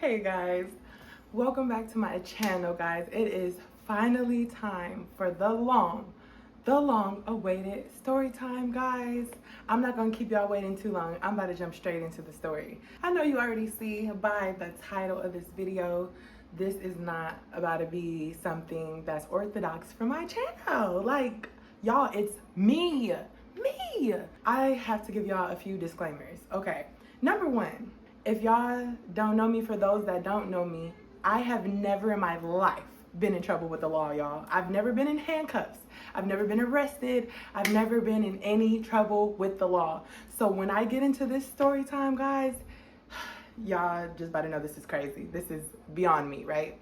Hey guys, welcome back to my channel, guys. It is finally time for the long awaited story time, guys. I'm not gonna keep y'all waiting too long. I'm about to jump straight into the story. I know you already see by the title of this video, this is not about to be something that's orthodox for my channel. Like, y'all, it's me. I have to give y'all a few disclaimers. Okay, number one, if y'all don't know me, for those that don't know me, I have never in my life been in trouble with the law, y'all. I've never been in handcuffs. I've never been arrested. I've never been in any trouble with the law. So when I get into this story time, guys, y'all just about to know this is crazy. This is beyond me, right?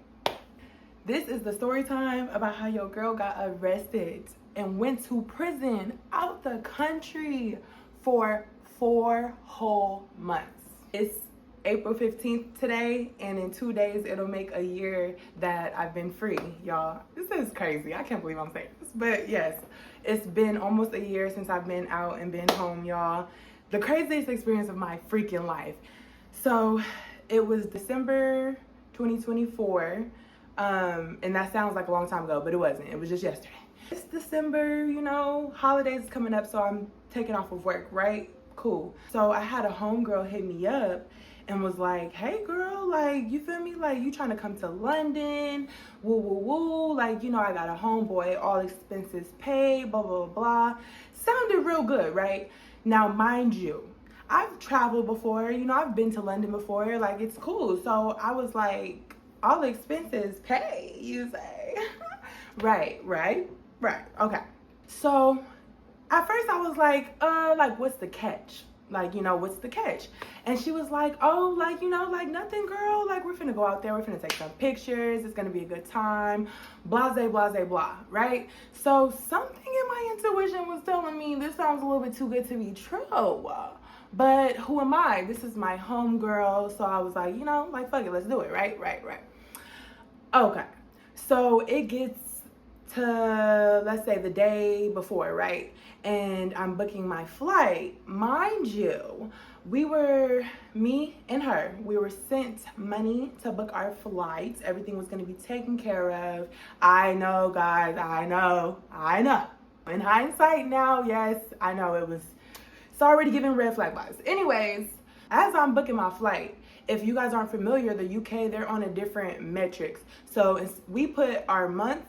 This is the story time about how your girl got arrested and went to prison out the country for 4 whole months. It's April 15th today, and in 2 days it'll make a year that I've been free, y'all. This is crazy. I can't believe I'm saying this, but yes, it's been almost a year since I've been out and been home, y'all. The craziest experience of my freaking life. So it was December 2024, and that sounds like a long time ago, but it wasn't. It was just yesterday. It's December, you know, holidays coming up, so I'm taking off of work, right? Cool. So I had a homegirl hit me up and was like, hey girl, like, you feel me? Like, you trying to come to London, woo woo woo, like, you know, I got a homeboy, all expenses paid, blah blah blah. Sounded real good, right? Now mind you, I've traveled before, you know, I've been to London before, like, it's cool. So I was like, all expenses paid, you say? right, okay. So at first I was like, what's the catch? Like, you know, what's the catch? And she was like, oh, like, you know, like, nothing, girl. Like, we're finna go out there. We're finna take some pictures. It's gonna be a good time. Blase, blase, blah, right? So something in my intuition was telling me this sounds a little bit too good to be true. But who am I? This is my homegirl. So I was like, you know, like, fuck it, let's do it, right? Okay. So it gets to, let's say, the day before, right? And I'm booking my flight. Mind you, me and her, we were sent money to book our flights. Everything was going to be taken care of. I know, guys, I know. In hindsight now, yes, I know it's already giving red flag vibes. Anyways, as I'm booking my flight, if you guys aren't familiar, the UK, they're on a different metrics. So we put our month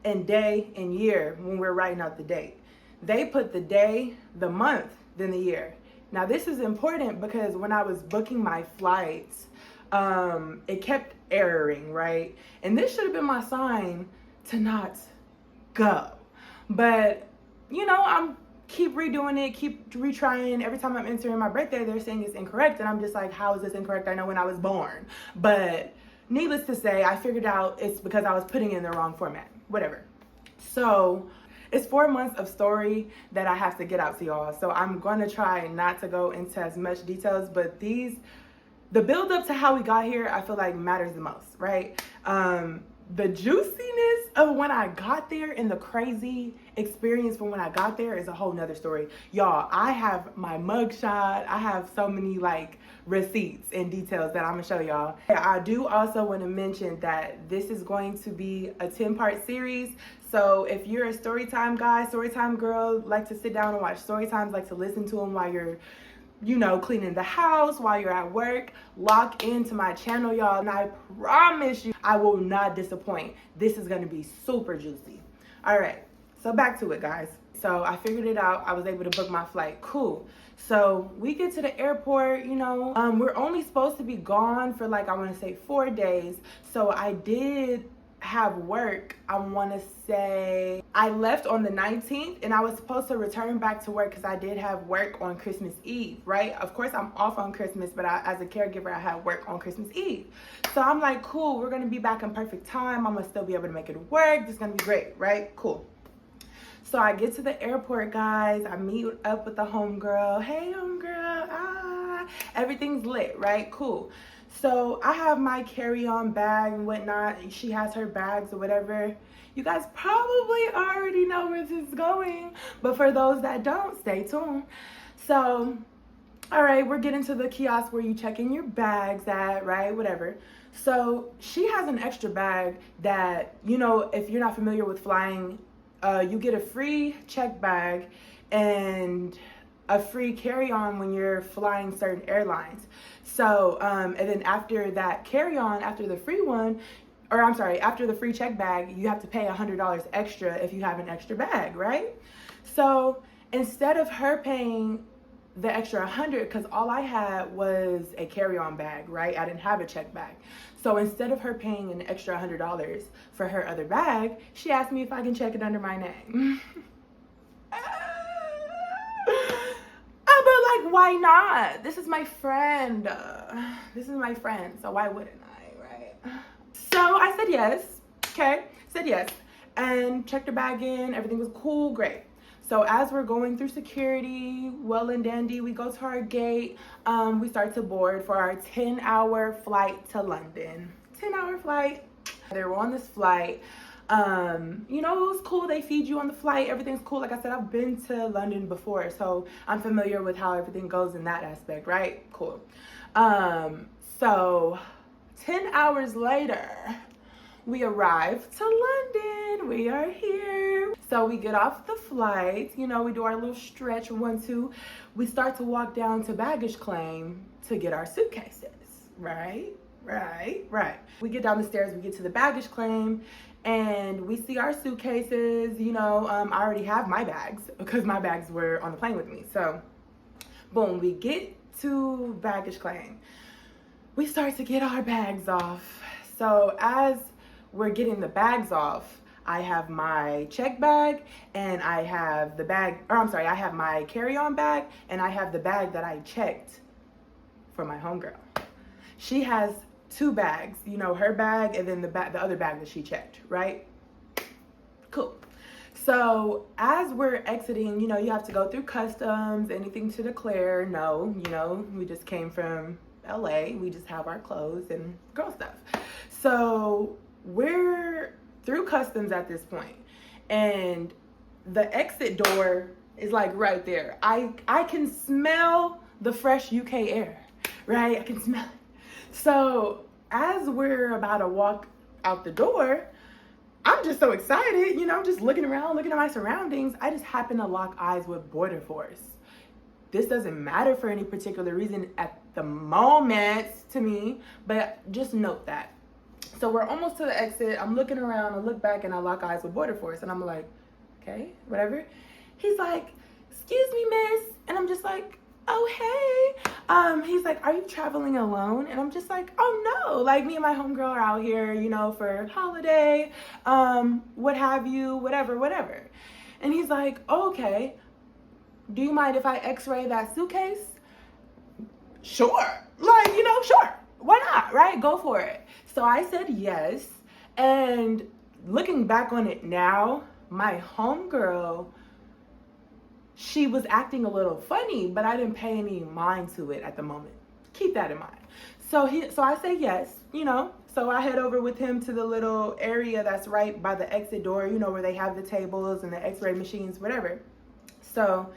and day and year when we're writing out the date. They put the day, the month, then the year. Now this is important because when I was booking my flights, it kept erroring, right? And this should have been my sign to not go. But, you know, I'm keep redoing it, keep retrying. Every time I'm entering my birthday, they're saying it's incorrect. And I'm just like, how is this incorrect? I know when I was born. But needless to say, I figured out it's because I was putting in the wrong format. Whatever. So it's 4 months of story that I have to get out to y'all. So I'm going to try not to go into as much details, but the build up to how we got here, I feel like matters the most, right? The juiciness of when I got there and the crazy experience from when I got there is a whole nother story. Y'all, I have my mugshot. I have so many like receipts and details that I'm gonna show y'all. I do also want to mention that this is going to be a 10-part series. So if you're a storytime guy, storytime girl, like to sit down and watch storytimes, like to listen to them while you're, you know, cleaning the house, while you're at work, lock into my channel, y'all, and I promise you I will not disappoint. This is gonna be super juicy. All right, so back to it, guys. So I figured it out. I was able to book my flight. Cool. So we get to the airport, you know, we're only supposed to be gone for like, I want to say 4 days. So I did have work. I want to say I left on the 19th and I was supposed to return back to work because I did have work on Christmas Eve, right? Of course I'm off on Christmas, but as a caregiver I had work on Christmas Eve. So I'm like, cool, we're gonna be back in perfect time. I'm gonna still be able to make it work. This is gonna be great, right? Cool. So I get to the airport, guys. I meet up with the homegirl. Hey homegirl, everything's lit, right? Cool. So I have my carry-on bag and whatnot. She has her bags or whatever. You guys probably already know where this is going, but for those that don't, stay tuned. So all right, we're getting to the kiosk where you check in your bags at, right? Whatever. So she has an extra bag that, you know, if you're not familiar with flying, you get a free check bag and a free carry-on when you're flying certain airlines. So, and then after that carry-on, after the free one, or I'm sorry, after the free check bag, you have to pay $100 extra if you have an extra bag, right? So instead of her paying the extra 100, because all I had was a carry-on bag, right? I didn't have a check bag. So instead of her paying an extra $100 for her other bag, she asked me if I can check it under my name. But like, why not? This is my friend. This is my friend, so why wouldn't I, right? So I said yes, okay? Said yes, and checked her bag in. Everything was cool, great. So as we're going through security, well and dandy, we go to our gate. We start to board for our 10-hour flight to London. 10-hour flight. They were on this flight. You know, it was cool. They feed you on the flight. Everything's cool. Like I said, I've been to London before, so I'm familiar with how everything goes in that aspect, right? Cool. So 10 hours later, we arrive to London. We are here. So we get off the flight, you know, we do our little stretch, 1, 2. We start to walk down to baggage claim to get our suitcases, right? We get down the stairs, we get to the baggage claim, and we see our suitcases. You know, I already have my bags because my bags were on the plane with me. So boom, we get to baggage claim. We start to get our bags off. So as we're getting the bags off, I have my check bag and I have the bag, or I'm sorry, I have my carry-on bag and I have the bag that I checked for my homegirl. She has 2 bags, you know, her bag and then the other bag that she checked, right? Cool. So as we're exiting, you know, you have to go through customs, anything to declare. No, you know, we just came from LA. We just have our clothes and girl stuff. So we're through customs at this point, and the exit door is like right there. I can smell the fresh UK air, right? I can smell it. So as we're about to walk out the door, I'm just so excited, you know, I'm just looking around, looking at my surroundings. I just happen to lock eyes with Border Force. This doesn't matter for any particular reason at the moment to me, but just note that. So we're almost to the exit. I'm looking around, I look back, and I lock eyes with Border Force, and I'm like, okay, whatever. He's like, excuse me, miss. And I'm just like, oh, hey. He's like, are you traveling alone? And I'm just like, oh, no. Like, me and my homegirl are out here, you know, for holiday, what have you, whatever. And he's like, oh, okay. Do you mind if I x-ray that suitcase? Sure. Like, you know, sure. Why not, right? Go for it. So I said yes. And looking back on it now, my homegirl, she was acting a little funny, but I didn't pay any mind to it at the moment. Keep that in mind. So I say yes, you know. So I head over with him to the little area that's right by the exit door, you know, where they have the tables and the x-ray machines, whatever. So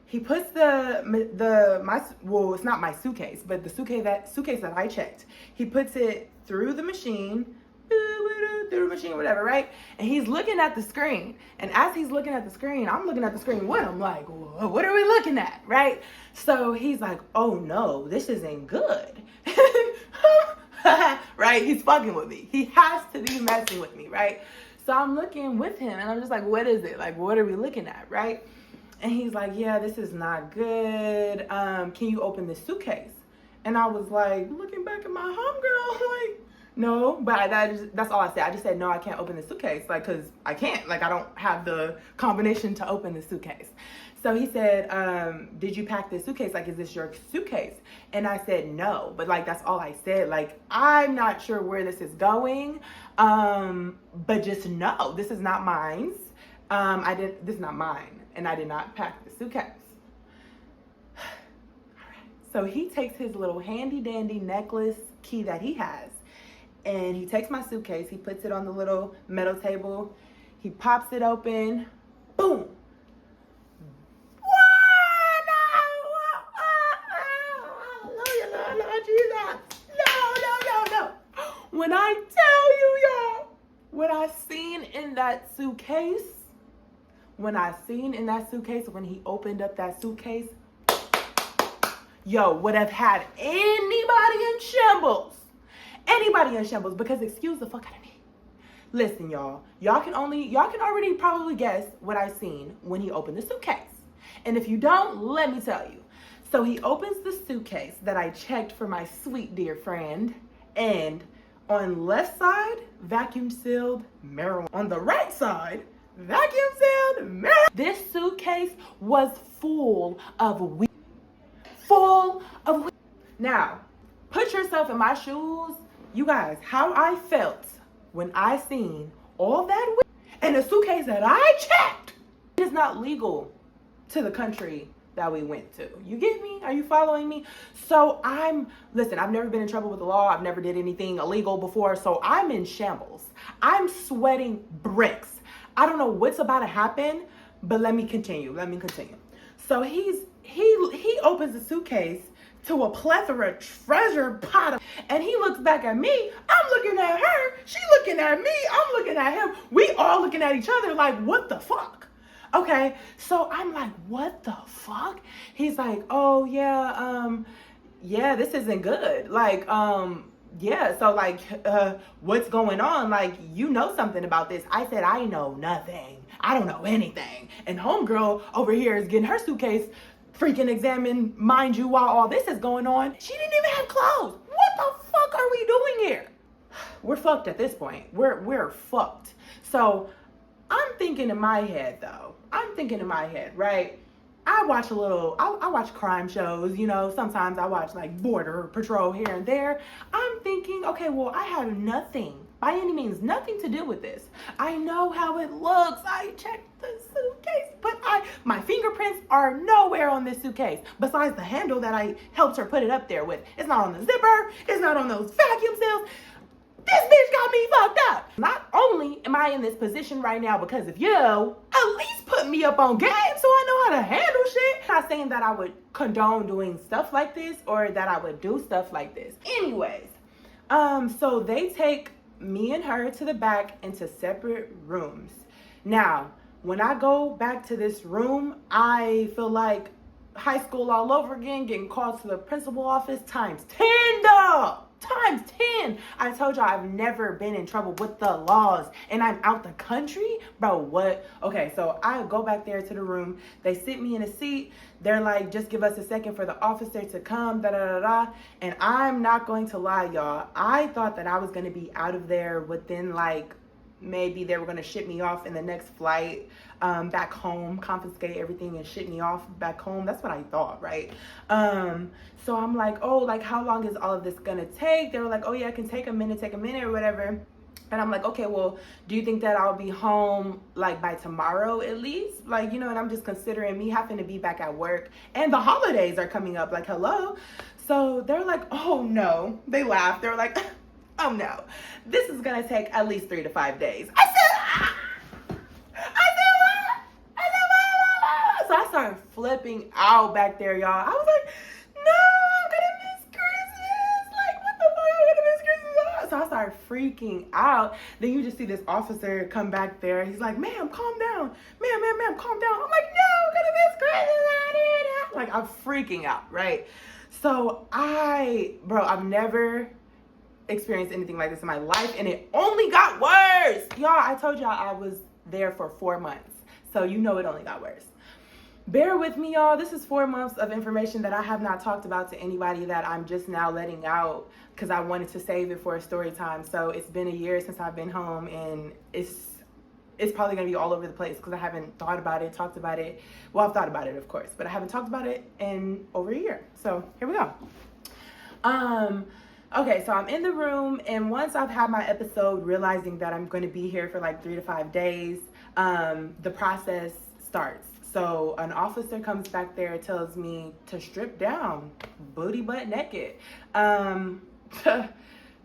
he puts well, it's not my suitcase, but the suitcase that I checked. He puts it through the machine, whatever, right? And he's looking at the screen. And as he's looking at the screen, I'm looking at the screen with him, like, what are we looking at, right? So he's like, oh no, this isn't good. Right? He's fucking with me. He has to be messing with me, right? So I'm looking with him and I'm just like, what is it? Like, what are we looking at, right? And he's like, yeah, this is not good. Can you open this suitcase? And I was like, looking back at my homegirl, like, no, but that's all I said. I just said, no, I can't open the suitcase, like, because I can't. Like, I don't have the combination to open the suitcase. So he said, did you pack this suitcase? Like, is this your suitcase? And I said, no, but, like, that's all I said. Like, I'm not sure where this is going, but just know this is not mine. This is not mine, and I did not pack the suitcase. So he takes his little handy dandy necklace key that he has, and he takes my suitcase, he puts it on the little metal table, he pops it open, boom. When I tell you, y'all, what I seen in that suitcase, when he opened up that suitcase, yo, would have had anybody in shambles. Because excuse the fuck out of me. Listen, y'all can already probably guess what I seen when he opened the suitcase. And if you don't, let me tell you. So he opens the suitcase that I checked for my sweet dear friend, and on left side, vacuum sealed marijuana. On the right side, vacuum sealed marijuana. This suitcase was full of weed. Now, put yourself in my shoes. You guys, how I felt when I seen all that weed in a suitcase that I checked. It is not legal to the country that we went to. You get me? Are you following me? So listen, I've never been in trouble with the law. I've never did anything illegal before. So I'm in shambles. I'm sweating bricks. I don't know what's about to happen, but let me continue. So he opens the suitcase to a plethora treasure pot, and he looks back at me. I'm looking at her. She looking at me. I'm looking at him. We all looking at each other like, what the fuck? Okay, so I'm like, what the fuck? He's like, oh yeah, this isn't good. Like, yeah, so like, what's going on? Like, you know something about this. I said, I know nothing. I don't know anything. And homegirl over here is getting her suitcase freaking examined, mind you, while all this is going on. She didn't even have clothes. What the fuck are we doing here? We're fucked at this point. We're fucked. So I'm thinking in my head, right? I watch crime shows, you know, sometimes I watch like Border Patrol here and there. I'm thinking, okay, well, I have nothing, by any means, nothing to do with this. I know how it looks. I checked the suitcase, but my fingerprints are nowhere on this suitcase, besides the handle that I helped her put it up there with. It's not on the zipper. It's not on those vacuum seals. This bitch got me fucked up. Not only am I in this position right now because of you, at least put me up on game so I know how to handle shit. I'm not saying that I would condone doing stuff like this or that I would do stuff like this. Anyways, so they take me and her to the back into separate rooms. Now, when I go back to this room, I feel like high school all over again, getting called to the principal office times 10, dog. Times 10. I told y'all I've never been in trouble with the laws and I'm out the country. Bro, what? Okay, so I go back there to the room. They sit me in a seat. They're like, just give us a second for the officer to come, da-da-da-da. And I'm not going to lie, y'all. I thought that I was going to be out of there within like, maybe they were going to ship me off in the next flight back home, confiscate everything and ship me off back home. That's what I thought, right? So I'm like, oh, like how long is all of this going to take? They were like, oh yeah, it can take a minute or whatever. And I'm like, okay, well, do you think that I'll be home like by tomorrow at least? Like, you know, and I'm just considering me having to be back at work and the holidays are coming up, like, hello. So they're like, oh no, they laughed. They were like, oh no, this is gonna take at least 3 to 5 days. I said what? So I started flipping out back there, y'all. I was like, no, I'm gonna miss Christmas. Like, what the fuck, I'm gonna miss Christmas. So I started freaking out. Then you just see this officer come back there. He's like, ma'am, calm down. Ma'am, calm down. I'm like, no, I'm gonna miss Christmas. Like, I'm freaking out, right? So I've never experienced anything like this in my life, and it only got worse. Y'all, I told y'all I was there for 4 months, so you know it only got worse. Bear with me, y'all. This is 4 months of information that I have not talked about to anybody, that I'm just now letting out because I wanted to save it for a story time. So it's been a year since I've been home, and it's probably gonna be all over the place because I haven't talked about it. Well, I've thought about it, of course, but I haven't talked about it in over a year. So here we go. Okay, so I'm in the room, and once I've had my episode, realizing that I'm going to be here for like 3 to 5 days, the process starts. So an officer comes back there, tells me to strip down, booty butt naked.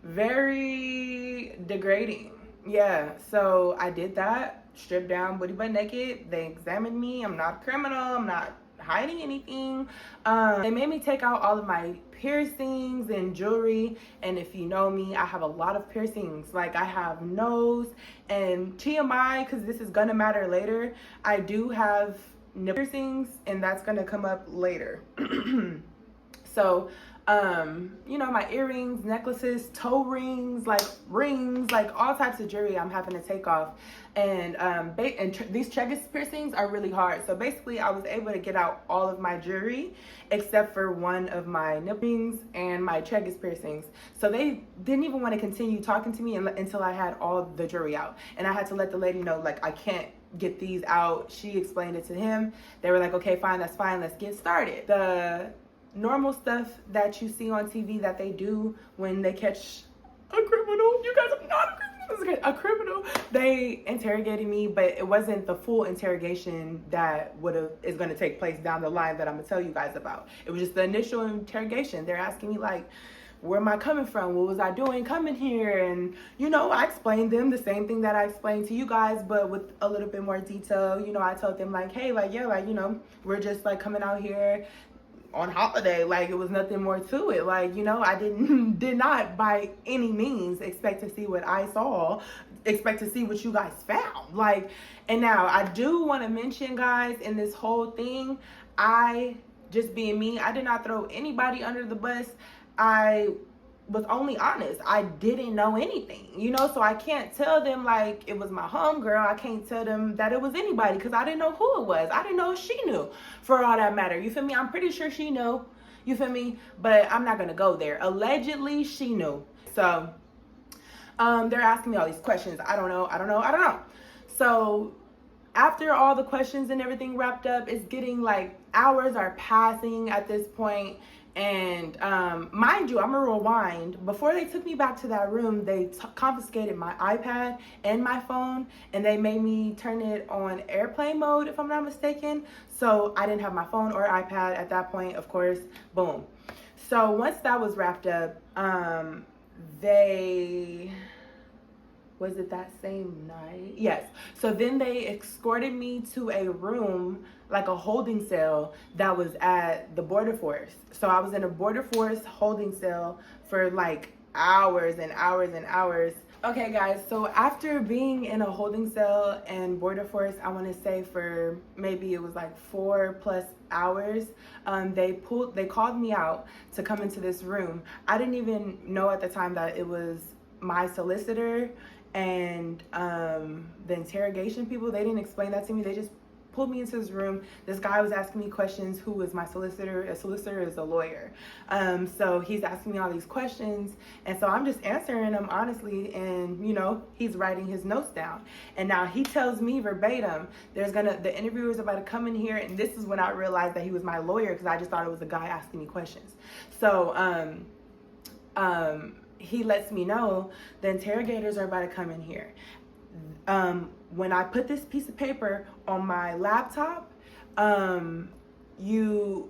Very degrading. Yeah, so I did that, stripped down, booty butt naked. They examined me. I'm not a criminal. I'm not hiding anything. They made me take out all of my piercings and jewelry, and if you know me, I have a lot of piercings. Like, I have nose and TMI, because this is gonna matter later. I do have nipple piercings, and that's gonna come up later. So you know, my earrings, necklaces, toe rings, like all types of jewelry I'm having to take off. And these chegus piercings are really hard. So basically I was able to get out all of my jewelry except for one of my nipple rings and my chegus piercings. So they didn't even want to continue talking to me until I had all the jewelry out. And I had to let the lady know, like, I can't get these out. She explained it to him. They were like, okay, fine, that's fine, let's get started. The normal stuff that you see on TV that they do when they catch a criminal. You guys are not a criminal. They interrogated me, but it wasn't the full interrogation that is going to take place down the line that I'm going to tell you guys about. It was just the initial interrogation. They're asking me, like, where am I coming from? What was I doing coming here? And, you know, I explained them the same thing that I explained to you guys, but with a little bit more detail. You know, I told them, like, hey, like, yeah, like, you know, we're just, like, coming out here on holiday. Like, it was nothing more to it. Like, you know, I did not by any means expect to see what I saw, expect to see what you guys found. Like, and now I do want to mention, guys, in this whole thing, I, just being me, I did not throw anybody under the bus. I was only honest. I didn't know anything, you know, so I can't tell them like it was my homegirl. I can't tell them that it was anybody, because I didn't know who it was. I didn't know if she knew, for all that matter. You feel me? I'm pretty sure she knew. You feel me? But I'm not gonna go there. Allegedly, she knew. So they're asking me all these questions. I don't know. So after all the questions and everything wrapped up, it's getting like hours are passing at this point. And mind you, I'm gonna rewind. Before they took me back to that room, they confiscated my iPad and my phone, and they made me turn it on airplane mode, if I'm not mistaken. So I didn't have my phone or iPad at that point, of course. Boom. So once that was wrapped up, was it that same night? Yes. So then they escorted me to a room, like a holding cell that was at the border force. So I was in a border force holding cell for like hours and hours and hours. Okay guys, so after being in a holding cell and border force, I want to say for maybe it was like 4+ hours, they called me out to come into this room. I didn't even know at the time that it was my solicitor and the interrogation people. They didn't explain that to me. They just pulled me into this room. This guy was asking me questions. Who was my solicitor? A solicitor is a lawyer. So he's asking me all these questions, and so I'm just answering them honestly, and you know, he's writing his notes down. And now he tells me verbatim, the interviewer's about to come in here, and this is when I realized that he was my lawyer, because I just thought it was a guy asking me questions. So he lets me know the interrogators are about to come in here. When I put this piece of paper on my laptop, you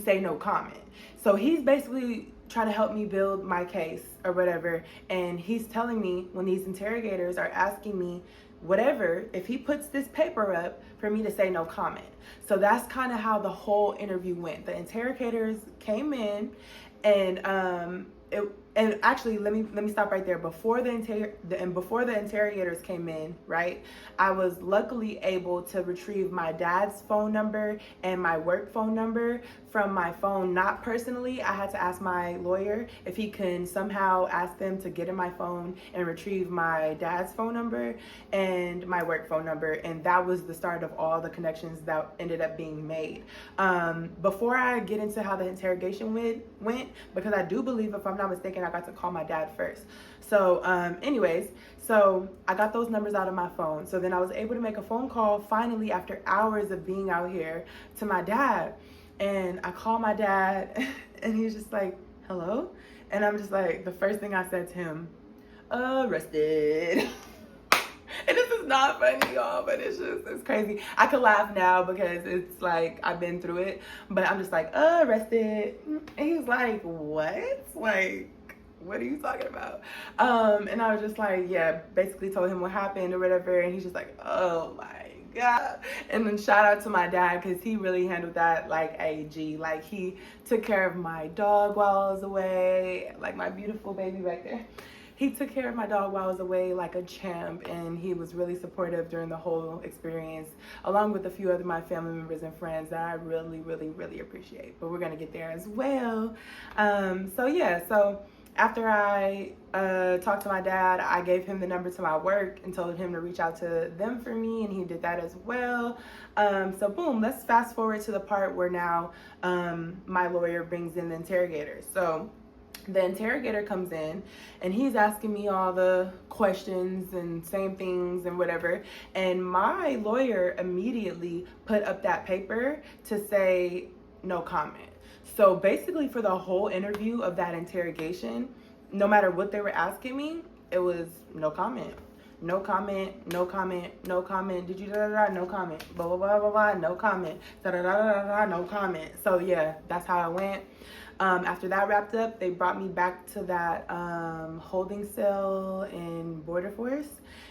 say no comment. So he's basically trying to help me build my case or whatever, and he's telling me when these interrogators are asking me whatever, if he puts this paper up, for me to say no comment. So that's kind of how the whole interview went. The interrogators came in, and and actually, let me stop right there. Before the interrogators came in, right, I was luckily able to retrieve my dad's phone number and my work phone number from my phone. Not personally, I had to ask my lawyer if he can somehow ask them to get in my phone and retrieve my dad's phone number and my work phone number, and that was the start of all the connections that ended up being made. Before I get into how the interrogation went, because I do believe, if I'm not mistaken, I got to call my dad first. So anyways, so I got those numbers out of my phone. So then I was able to make a phone call finally after hours of being out here to my dad. And I called my dad and he's just like, hello? And I'm just like, the first thing I said to him, arrested. And this is not funny, y'all, but it's crazy. I could laugh now because it's like, I've been through it, but I'm just like, arrested. And he's like, what? Like, what are you talking about? And I was just like, yeah, basically told him what happened or whatever. And he's just like, oh my God. And then shout out to my dad, because he really handled that like a G. Like, he took care of my dog while I was away, like my beautiful baby back there. He took care of my dog while I was away like a champ, and he was really supportive during the whole experience, along with a few other my family members and friends that I really, really, really appreciate. But we're gonna get there as well. So after I talked to my dad, I gave him the number to my work and told him to reach out to them for me, and he did that as well. So boom, let's fast forward to the part where now my lawyer brings in the interrogator. So the interrogator comes in and he's asking me all the questions and same things and whatever. And my lawyer immediately put up that paper to say no comment. So basically for the whole interview of that interrogation, no matter what they were asking me, it was no comment. No comment, no comment, no comment. Did you da-da-da? No comment. Blah, blah, blah, blah, blah. No comment. Da-da-da-da-da, no comment. So yeah, that's how it went. After that wrapped up, they brought me back to that holding cell in Border Force,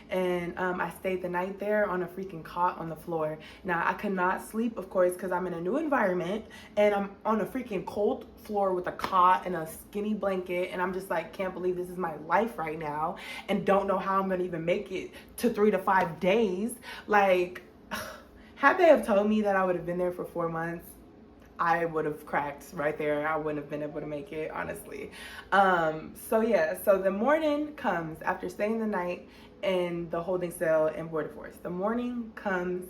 and I stayed the night there on a freaking cot on the floor. Now, I could not sleep, of course, because I'm in a new environment, and I'm on a freaking cold floor with a cot and a skinny blanket, and I'm just like, can't believe this is my life right now, and don't know how I'm gonna even make it to 3 to 5 days. Like, had they have told me that I would have been there for 4 months, I would have cracked right there. I wouldn't have been able to make it, honestly. So the morning comes after staying the night in the holding cell in Border Force. The morning comes,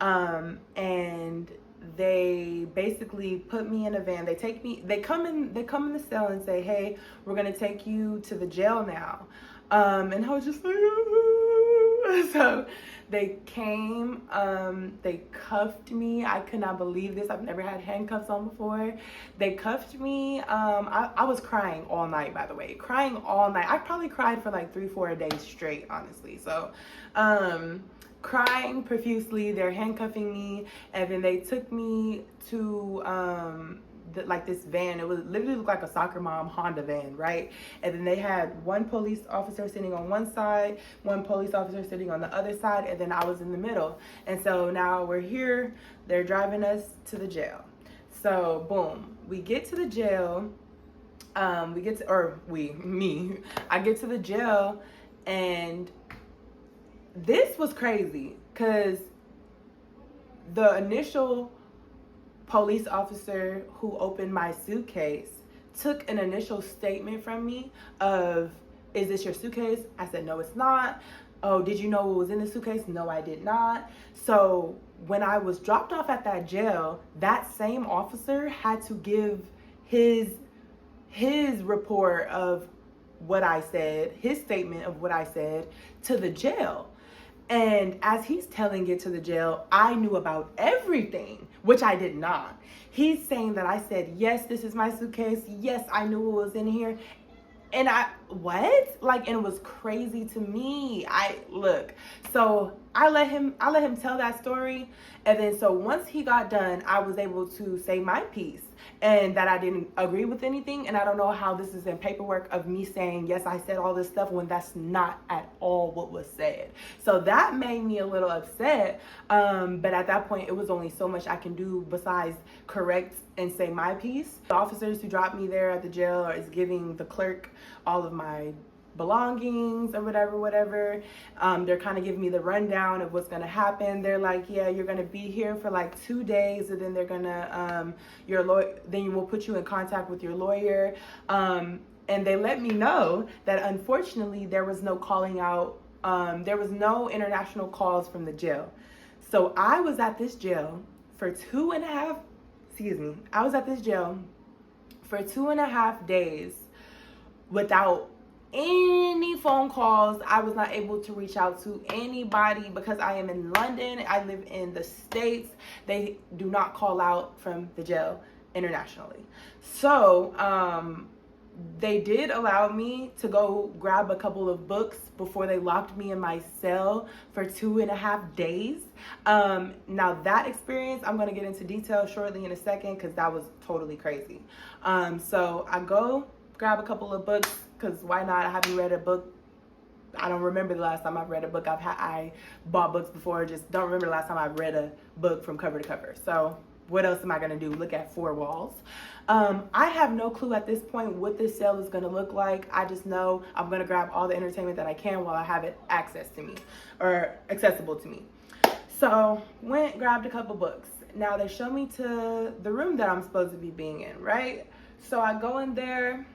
and they basically put me in a van. They come in the cell and say, hey, we're gonna take you to the jail now. And I was just like, so they came, they cuffed me. I could not believe this. I've never had handcuffs on before. They cuffed me. I was crying all night, by the way. Crying all night. I probably cried for like 3-4 days straight, honestly. So, crying profusely. They're handcuffing me, and then they took me to like this van. It was literally looked like a soccer mom Honda van, right? And then they had one police officer sitting on one side, one police officer sitting on the other side, and then I was in the middle. And so now we're here. They're driving us to the jail. So boom, we get to the jail. I get to the jail, and this was crazy because the initial police officer who opened my suitcase took an initial statement from me of, is this your suitcase? I said, no, it's not. Oh, did you know what was in the suitcase? No, I did not. So when I was dropped off at that jail, that same officer had to give his report of what I said, his statement of what I said to the jail. And as he's telling it to the jail, I knew about everything, which I did not. He's saying that I said, yes, this is my suitcase. Yes, I knew what was in here. And what? Like, and it was crazy to me. So I let him tell that story. And then so once he got done, I was able to say my piece, and that I didn't agree with anything. And I don't know how this is in paperwork of me saying, yes, I said all this stuff when that's not at all what was said. So that made me a little upset. But at that point, it was only so much I can do besides correct and say my piece. The officers who dropped me there at the jail is giving the clerk all of my belongings or whatever. They're kind of giving me the rundown of what's gonna happen. They're like, yeah, you're gonna be here for like 2 days, and then they're gonna then we'll put you in contact with your lawyer. And they let me know that unfortunately there was no calling out. There was no international calls from the jail. So I was at this jail for 2.5 days without any phone calls. I was not able to reach out to anybody because I am in London. I live in the States. They do not call out from the jail internationally. So they did allow me to go grab a couple of books before they locked me in my cell for 2.5 days. Now that experience, I'm going to get into detail shortly in a second because that was totally crazy. So I go grab a couple of books because why not? I haven't read a book I don't remember the last time I've read a book. I bought books before, just don't remember the last time I've read a book from cover to cover. So what else am I gonna do? Look at four walls. I have no clue at this point what this sale is gonna look like. I just know I'm gonna grab all the entertainment that I can while I have it access to me or accessible to me. So grabbed a couple books. Now they show me to the room that I'm supposed to be being in, right? So I go in there,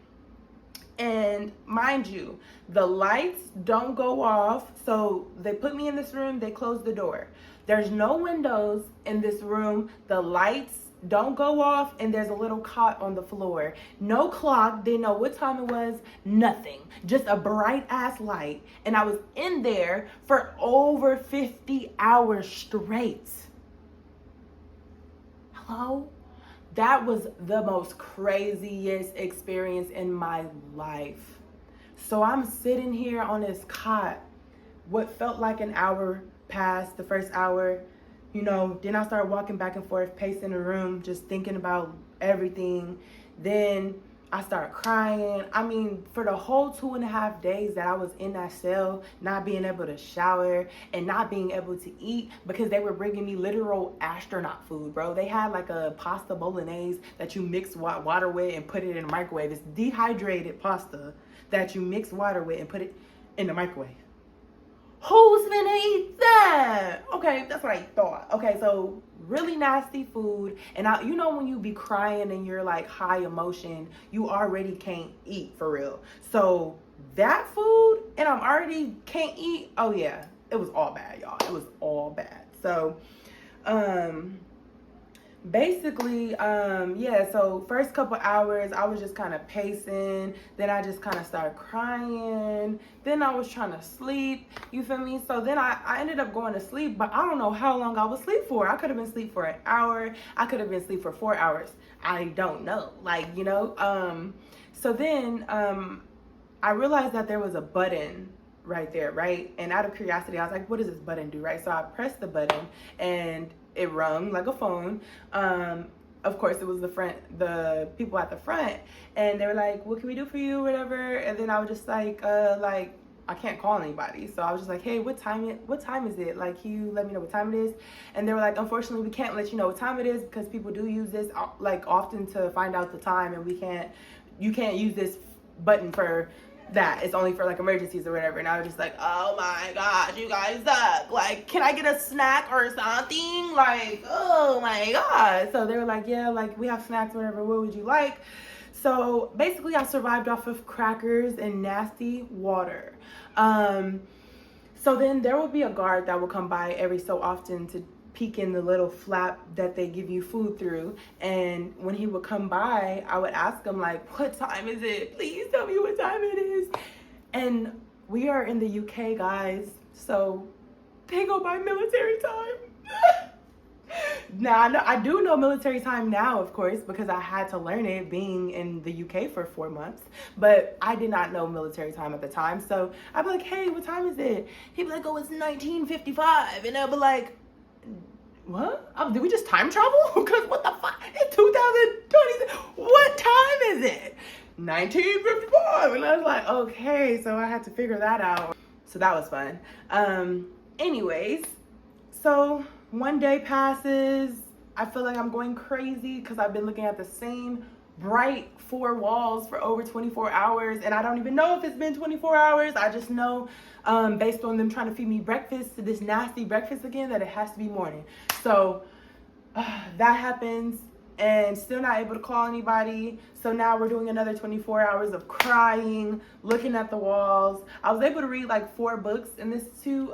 and mind you, the lights don't go off. So they put me in this room, they close the door. There's no windows in this room. The lights don't go off, and there's a little cot on the floor. No clock, didn't know what time it was, nothing. Just a bright ass light. And I was in there for over 50 hours straight. Hello? That was the most craziest experience in my life. So I'm sitting here on this cot. What felt like an hour passed, the first hour. You know, then I started walking back and forth, pacing the room, just thinking about everything. Then I started crying. I mean, for the whole 2.5 days that I was in that cell, not being able to shower and not being able to eat because they were bringing me literal astronaut food, bro. They had like a pasta bolognese that you mix water with and put it in the microwave. It's dehydrated pasta that you mix water with and put it in the microwave. Who's gonna eat that? Okay, that's what I thought. Okay, so really nasty food. And you know when you be crying and you're like high emotion, you already can't eat for real. So that food, and I'm already can't eat. Oh yeah, it was all bad, y'all. It was all bad. So, basically, yeah, so first couple hours I was just kind of pacing, then I just kind of started crying, then I was trying to sleep, you feel me? So then I ended up going to sleep, but I don't know how long I was asleep for. I could have been asleep for an hour, I could have been asleep for 4 hours, I don't know, like, you know. So then I realized that there was a button right there, right? And out of curiosity, I was like, what does this button do, right? So I pressed the button and it rung like a phone. Of course, it was the people at the front, and they were like, what can we do for you, whatever. And then I was just like I can't call anybody, so I was just like, hey, what time is it? Like, can you let me know what time it is? And they were like, unfortunately, we can't let you know what time it is because people do use this like often to find out the time, and you can't use this button for that. It's only for like emergencies or whatever. And I was just like, oh my gosh, you guys suck. Like, can I get a snack or something? Like, oh my god. So they were like, yeah, like we have snacks, whatever. What would you like? So basically I survived off of crackers and nasty water. So then there would be a guard that would come by every so often to peek in the little flap that they give you food through. And when he would come by, I would ask him like, what time is it? Please tell me what time it is. And we are in the UK, guys, so they go by military time. Now I do know military time now, of course, because I had to learn it being in the UK for 4 months, but I did not know military time at the time. So I'd be like, hey, what time is it? He'd be like, oh, it's 1955. And I'd be like, what? Did we just time travel? Because what the fuck? It's 2020. What time is it? 1955. And I was like, okay, so I had to figure that out. So that was fun. Anyways, so one day passes. I feel like I'm going crazy because I've been looking at the same bright 4 walls for over 24 hours, and I don't even know if it's been 24 hours. I just know based on them trying to feed me breakfast, this nasty breakfast again, that it has to be morning. So that happens, and still not able to call anybody. So now we're doing another 24 hours of crying, looking at the walls. I was able to read like 4 books in this 2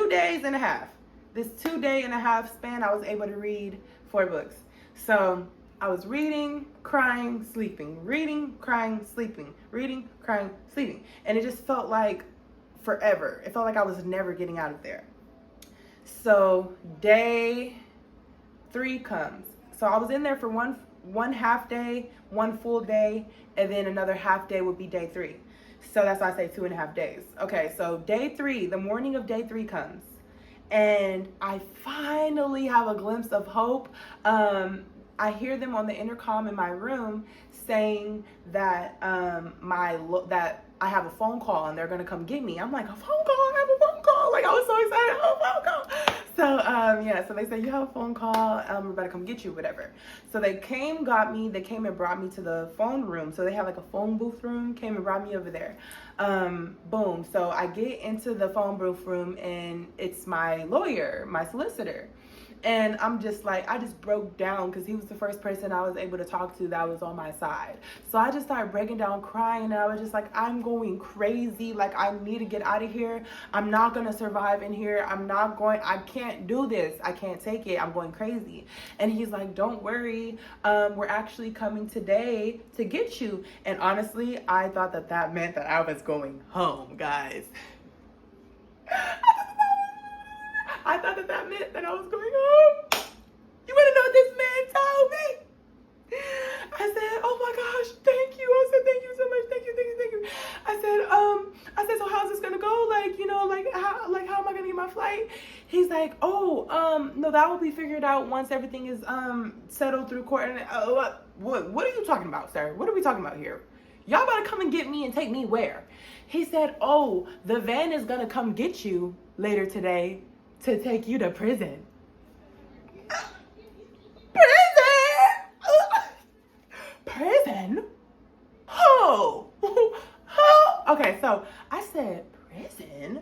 days and a half. This 2 day and a half span, I was able to read 4 books. So I was reading, crying, sleeping, reading, crying, sleeping, reading, crying, sleeping. And it just felt like forever. It felt like I was never getting out of there. So day 3 comes. So I was in there for one half day, 1 full day, and then another half day would be day 3. So that's why I say 2.5 days. Okay, so day 3, the morning of day 3 comes. And I finally have a glimpse of hope. I hear them on the intercom in my room saying that that I have a phone call and they're gonna come get me. I'm like, a phone call? I have a phone call. Like, I was so excited. Oh, phone call. So yeah, so they said, you have a phone call. We're about to come get you, whatever. So they got me. They came and brought me to the phone room. So they have like a phone booth room. Came and brought me over there. Boom. So I get into the phone booth room and it's my lawyer, my solicitor. And I'm just like, I just broke down because he was the first person I was able to talk to that was on my side. So I just started breaking down, crying, and I was just like, I'm going crazy. Like, I need to get out of here. I'm not going to survive in here. I can't do this. I can't take it. I'm going crazy. And he's like, don't worry. We're actually coming today to get you. And honestly, I thought that meant that I was going home, guys. I thought that meant that I was going home. You want to know what this man told me? I said, oh my gosh, thank you. I said, thank you so much. Thank you. I said, so how's this gonna go? Like, you know, how am I gonna get my flight? He's like, oh, no, that will be figured out once everything is settled through court. And what are you talking about, sir? What are we talking about here? Y'all about to come and get me and take me where? He said, oh, the van is gonna come get you later today to take you to prison. Prison? Oh. Okay, so I said, prison?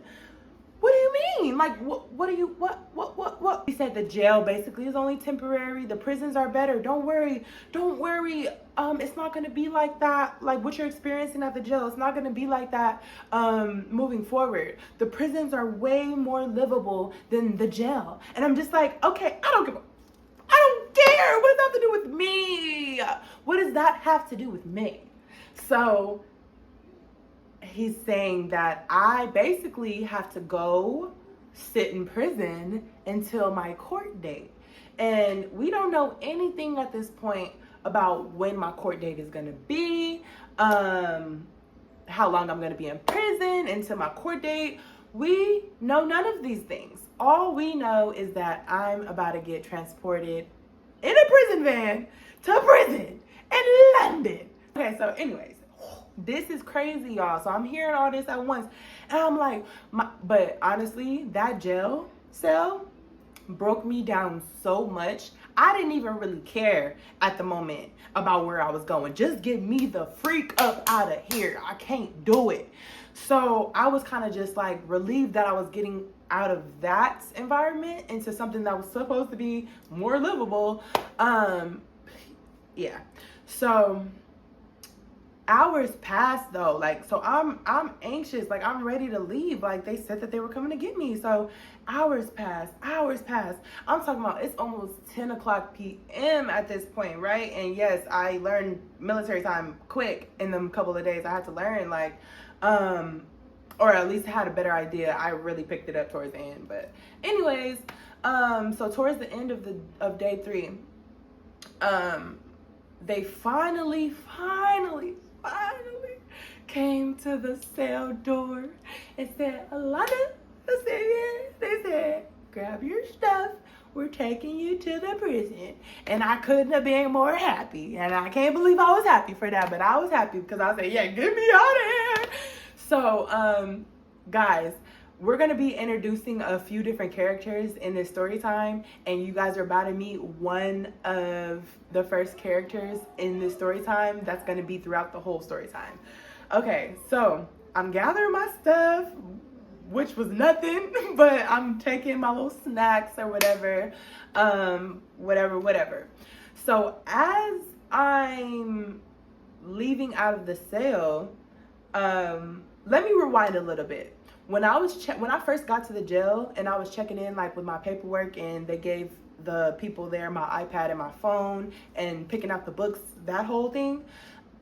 What do you mean? Like, what do you, what? He said the jail basically is only temporary. The prisons are better. Don't worry. It's not going to be like that. Like what you're experiencing at the jail, it's not going to be like that moving forward. The prisons are way more livable than the jail. And I'm just like, okay, I don't care. What does that have to do with me? What does that have to do with me? So he's saying that I basically have to go sit in prison until my court date. And we don't know anything at this point about when my court date is going to be, how long I'm going to be in prison until my court date. We know none of these things. All we know is that I'm about to get transported in a prison van to prison in London. Okay, so anyways, this is crazy, y'all. So I'm hearing all this at once. And I'm like, but honestly, that jail cell broke me down so much. I didn't even really care at the moment about where I was going. Just get me the freak up out of here. I can't do it. So I was kind of just like relieved that I was getting out of that environment into something that was supposed to be more livable. Yeah. So hours passed though, like, so I'm anxious, like I'm ready to leave. Like they said that they were coming to get me. So hours passed. I'm talking about it's almost 10 o'clock p.m. at this point, right? And yes, I learned military time quick in them couple of days. I had to learn, like, or at least had a better idea. I really picked it up towards the end. But anyways, so towards the end of day 3, they finally came to the cell door and said, Alana, I said, yeah. They said, grab your stuff. We're taking you to the prison. And I couldn't have been more happy. And I can't believe I was happy for that, but I was happy because I said, yeah, get me out of here. So, guys, we're going to be introducing a few different characters in this story time, and you guys are about to meet one of the first characters in this story time that's going to be throughout the whole story time. Okay, so I'm gathering my stuff, which was nothing, but I'm taking my little snacks or whatever, whatever. So as I'm leaving out of the cell, let me rewind a little bit. When I first got to the jail and I was checking in like with my paperwork, and they gave the people there my iPad and my phone and picking out the books, that whole thing,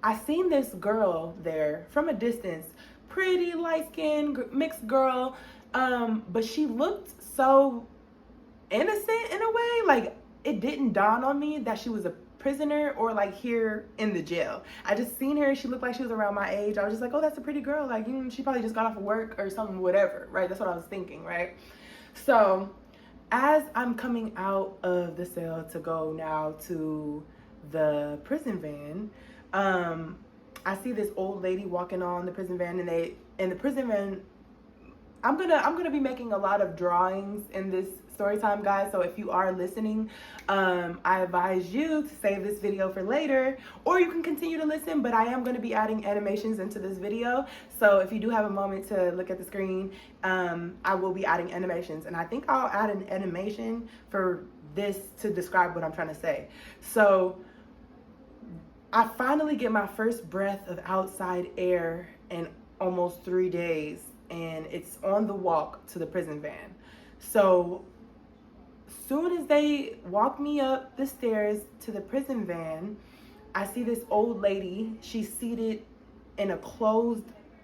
I seen this girl there from a distance, pretty light-skinned mixed girl, but she looked so innocent in a way. Like it didn't dawn on me that she was a prisoner or like here in the jail. I just seen her. She looked like she was around my age. I was just like, oh, that's a pretty girl. Like, she probably just got off of work or something, whatever, right? That's what I was thinking, right? So as I'm coming out of the cell to go now to the prison van, I see this old lady walking on the prison van, and the prison van, I'm gonna be making a lot of drawings in this story time, guys. So if you are listening, I advise you to save this video for later, or you can continue to listen, but I am going to be adding animations into this video. So if you do have a moment to look at the screen, I will be adding animations, and I think I'll add an animation for this to describe what I'm trying to say. So I finally get my first breath of outside air in almost 3 days, and it's on the walk to the prison van. So soon as they walk me up the stairs to the prison van, I see this old lady. She's seated in a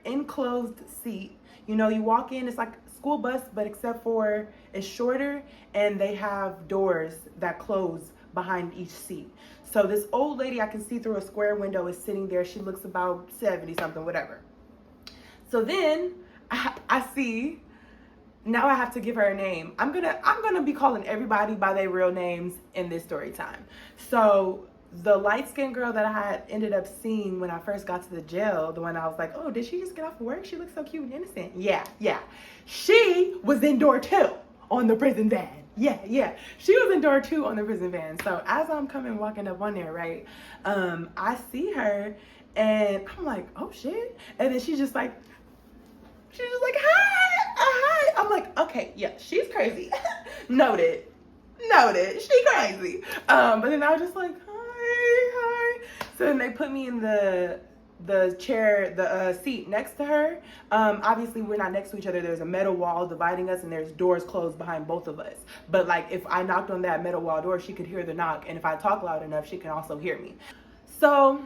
enclosed seat. You know, you walk in, it's like a school bus, but except for it's shorter, and they have doors that close behind each seat. So this old lady I can see through a square window is sitting there. She looks about 70 something, whatever. So then I see, now I have to give her a name. I'm gonna be calling everybody by their real names in this story time. So the light-skinned girl that I had ended up seeing when I first got to the jail, the one I was like, oh, did she just get off work? She looks so cute and innocent. Yeah. She was in door 2 on the prison van. Yeah. She was in door 2 on the prison van. So as I'm walking up on there, right, I see her, and I'm like, oh shit. And then she's just like, hi. I'm like, okay, yeah, she's crazy. Noted. She crazy. But then I was just like, hi. So then they put me in the chair, the seat next to her. Obviously we're not next to each other. There's a metal wall dividing us, and there's doors closed behind both of us. But like, if I knocked on that metal wall door, she could hear the knock, and if I talk loud enough, she can also hear me. So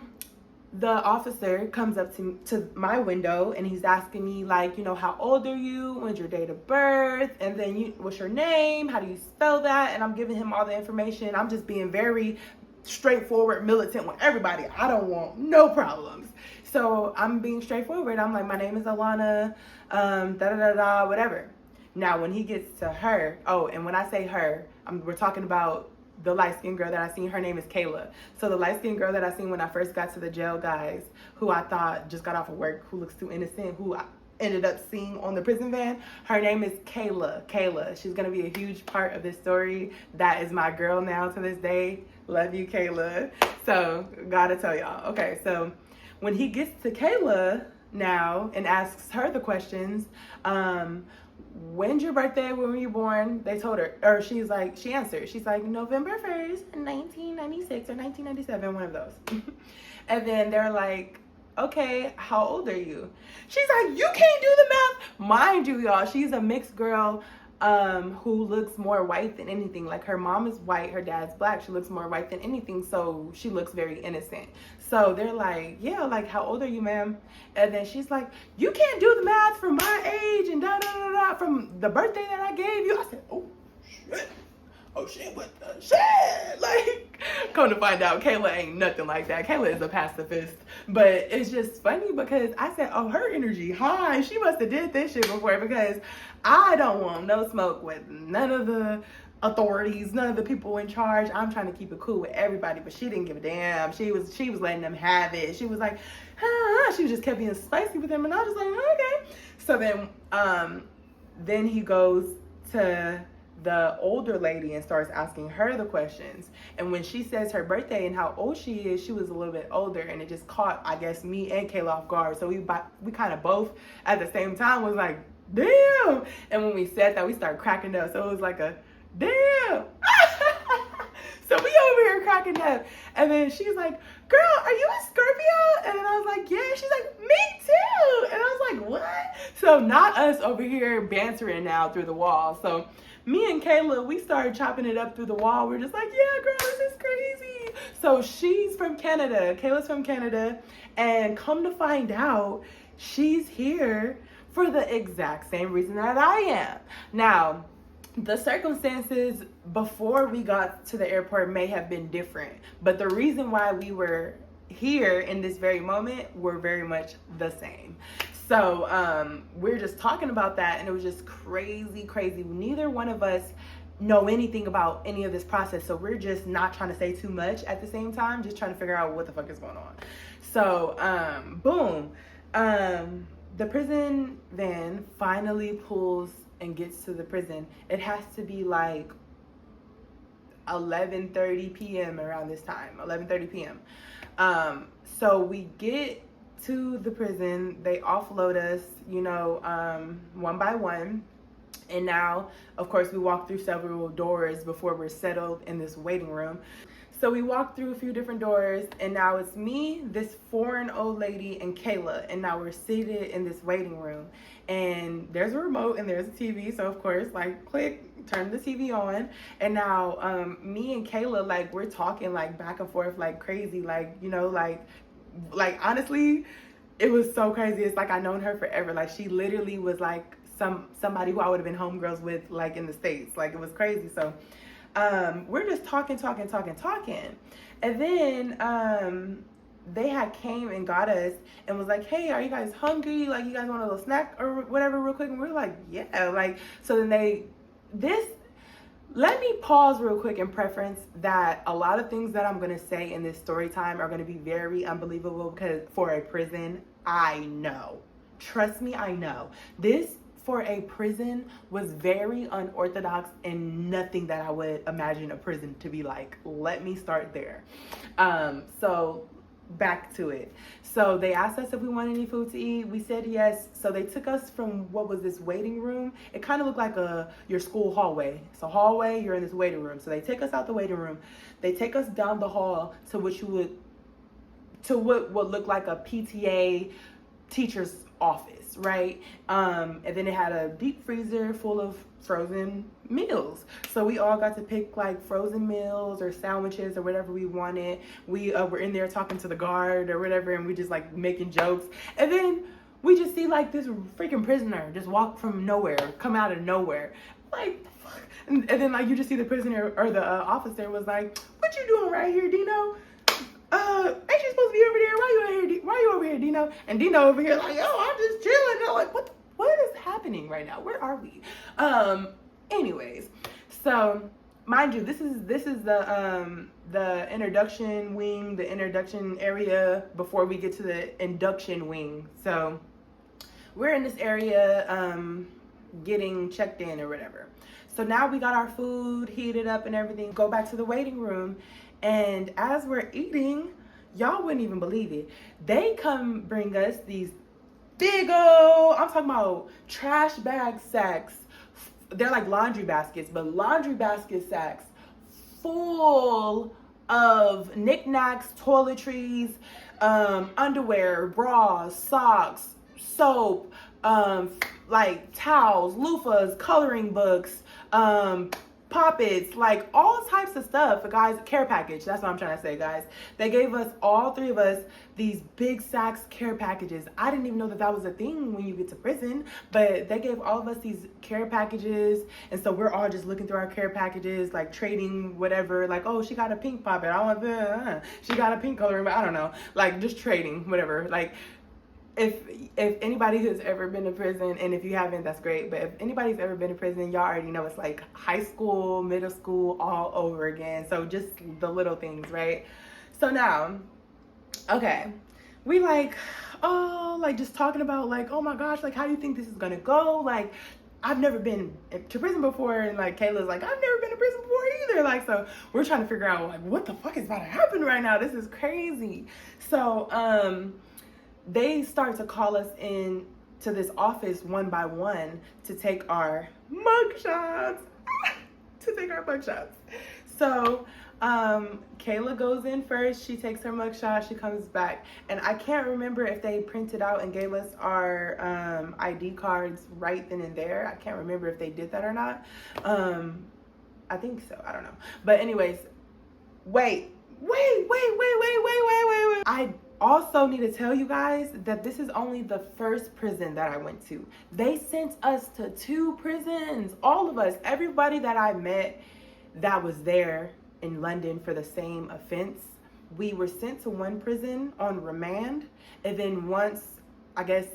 the officer comes up to my window, and he's asking me, like, you know, how old are you? When's your date of birth? And then what's your name? How do you spell that? And I'm giving him all the information. I'm just being very straightforward, militant with everybody. I don't want no problems. So I'm being straightforward. I'm like, my name is Alana, whatever. Now, when he gets to her, oh, and when I say her, we're talking about the light-skinned girl that I seen. Her name is Kayla. So the light-skinned girl that I seen when I first got to the jail, guys, who I thought just got off of work, who looks too innocent, who I ended up seeing on the prison van, her name is Kayla. She's gonna be a huge part of this story. That is my girl now to this day. Love you, Kayla. So gotta tell y'all. Okay, so when he gets to Kayla now and asks her the questions, when's your birthday? When were you born? They told her, or she answered. She's like, November 1st, 1996 or 1997, one of those. And then they're like, okay, how old are you? She's like, you can't do the math. Mind you, y'all, she's a mixed girl who looks more white than anything. Like, her mom is white, her dad's black. She looks more white than anything, so she looks very innocent. So they're like, yeah, like, how old are you, ma'am? And then she's like, you can't do the math from my age and from the birthday that I gave you. I said, oh shit, what the shit? Like, come to find out, Kayla ain't nothing like that. Kayla is a pacifist. But it's just funny because I said, oh, her energy high. She must have did this shit before, because I don't want no smoke with none of the authorities, none of the people in charge. I'm trying to keep it cool with everybody, but she didn't give a damn. She was letting them have it. She was like, she just kept being spicy with him, and I was like, okay. So then he goes to the older lady and starts asking her the questions. And when she says her birthday and how old she is, she was a little bit older, and it just caught, I guess, me and Kayla off guard. So we kind of both at the same time was like, damn. And when we said that, we started cracking up. So it was like a damn. So we over here cracking up. And then she's like, girl, are you a Scorpio? And then I was like, yeah. She's like, me too. And I was like, what? So not us over here bantering now through the wall. So me and Kayla, we started chopping it up through the wall. We're just like, yeah, girl, this is crazy. So she's from Canada. Kayla's from Canada. And come to find out, she's here for the exact same reason that I am. Now, the circumstances before we got to the airport may have been different, but the reason why we were here in this very moment were very much the same. So we're just talking about that, and it was just crazy. Neither one of us know anything about any of this process, so we're just not trying to say too much at the same time, just trying to figure out what the fuck is going on. So boom, the prison van finally pulls and gets to the prison. It has to be like 11:30 p.m. around this time, 11:30 p.m. So we get to the prison, they offload us, one by one. And now, of course, we walk through several doors before we're settled in this waiting room. So we walk through a few different doors, and now it's me, this foreign old lady, and Kayla. And now we're seated in this waiting room. And there's a remote and there's a TV. So, of course, like, click, turn the TV on. And now me and Kayla, like, we're talking, like, back and forth like crazy. Like, like honestly, it was so crazy. It's like I've known her forever. Like, she literally was, like, somebody who I would have been homegirls with, like, in the States. Like, it was crazy. So we're just talking. And then they had came and got us and was like, hey, are you guys hungry? Like, you guys want a little snack or whatever real quick? And we were like, yeah. Like, so then let me pause real quick and preference that a lot of things that I'm going to say in this story time are going to be very unbelievable, because for a prison, I know. Trust me, I know. This for a prison was very unorthodox and nothing that I would imagine a prison to be like. Let me start there. So back to it. So they asked us if we wanted any food to eat. We said yes. So they took us from what was this waiting room. It kind of looked like your school hallway. So hallway, you're in this waiting room. So they take us out the waiting room. They take us down the hall to what would look like a PTA teacher's office, right? And then it had a deep freezer full of frozen meals. So we all got to pick like frozen meals or sandwiches or whatever we wanted. We were in there talking to the guard or whatever, and we just like making jokes. And then we just see like this freaking prisoner just walk from nowhere, come out of nowhere. Like, fuck. And then like you just see the prisoner or the officer was like, what you doing right here, Dino? Ain't you supposed to be over there? Why you over here, Dino? And Dino over here like, yo, I'm just chilling. I'm like, what is happening right now? Where are we? Anyways, so mind you, this is the introduction wing, the introduction area before we get to the induction wing. So we're in this area getting checked in or whatever. So now we got our food heated up and everything. Go back to the waiting room. And as we're eating, y'all wouldn't even believe it. They come bring us these big old, I'm talking about trash bag sacks. They're like laundry baskets, but laundry basket sacks full of knickknacks, toiletries, underwear, bras, socks, soap, like towels, loofahs, coloring books, poppets, like all types of stuff. Guys, care package, that's what I'm trying to say, guys. They gave us, all three of us, these big sacks care packages. I didn't even know that was a thing when you get to prison, but they gave all of us these care packages. And so we're all just looking through our care packages, like trading whatever, like, oh, she got a pink poppet, I want the she got a pink coloring, but I don't know, like just trading whatever. Like, if anybody who's ever been to prison, and if you haven't, that's great, but if anybody's ever been to prison, y'all already know it's like high school, middle school, all over again. So just the little things, right? So now, okay, we like, oh, like just talking about like, oh my gosh, like how do you think this is gonna go? Like, I've never been to prison before, and like Kayla's like, I've never been to prison before either. Like, so we're trying to figure out like what the fuck is about to happen right now. This is crazy. So they start to call us in to this office one by one to take our mugshots. So Kayla goes in first. She takes her mugshot. She comes back, and I can't remember if they printed out and gave us our ID cards right then and there. I can't remember if they did that or not. I think so. I don't know. But anyways, wait. I also need to tell you guys that this is only the first prison that I went to. They sent us to 2 prisons. All of us, everybody that I met that was there in London for the same offense, we were sent to one prison on remand. And then once, I guess,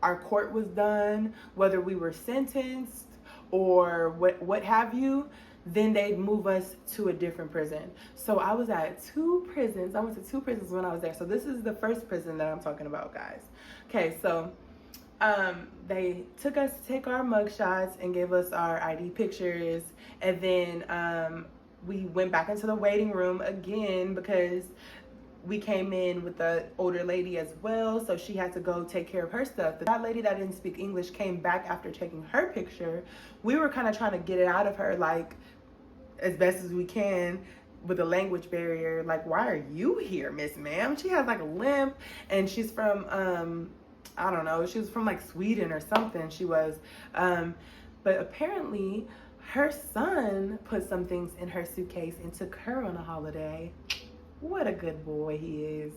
our court was done, whether we were sentenced or what have you, then they'd move us to a different prison. So I was at 2 prisons. I went to 2 prisons when I was there. So this is the first prison that I'm talking about, guys. Okay, so they took us to take our mug shots and gave us our ID pictures, and then we went back into the waiting room again because we came in with the older lady as well, so she had to go take care of her stuff. That lady that didn't speak English came back after taking her picture. We were kind of trying to get it out of her, like, as best as we can with a language barrier. Like, why are you here, Miss Ma'am? She has like a limp, and she's from, I don't know, she was from like Sweden or something. She was, but apparently her son put some things in her suitcase and took her on a holiday. What a good boy he is.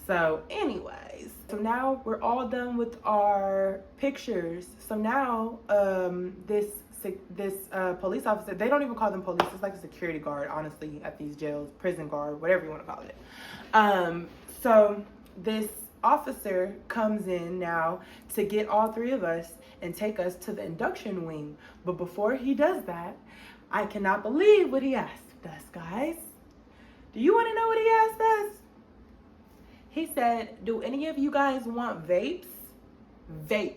So anyways, so now we're all done with our pictures. So now this police officer, they don't even call them police, it's like a security guard, honestly, at these jails, prison guard, whatever you want to call it. So this officer comes in now to get all 3 of us and take us to the induction wing. But before he does that, I cannot believe what he asked us, guys. Do you want to know what he asked us? He said, do any of you guys want vapes? Vapes,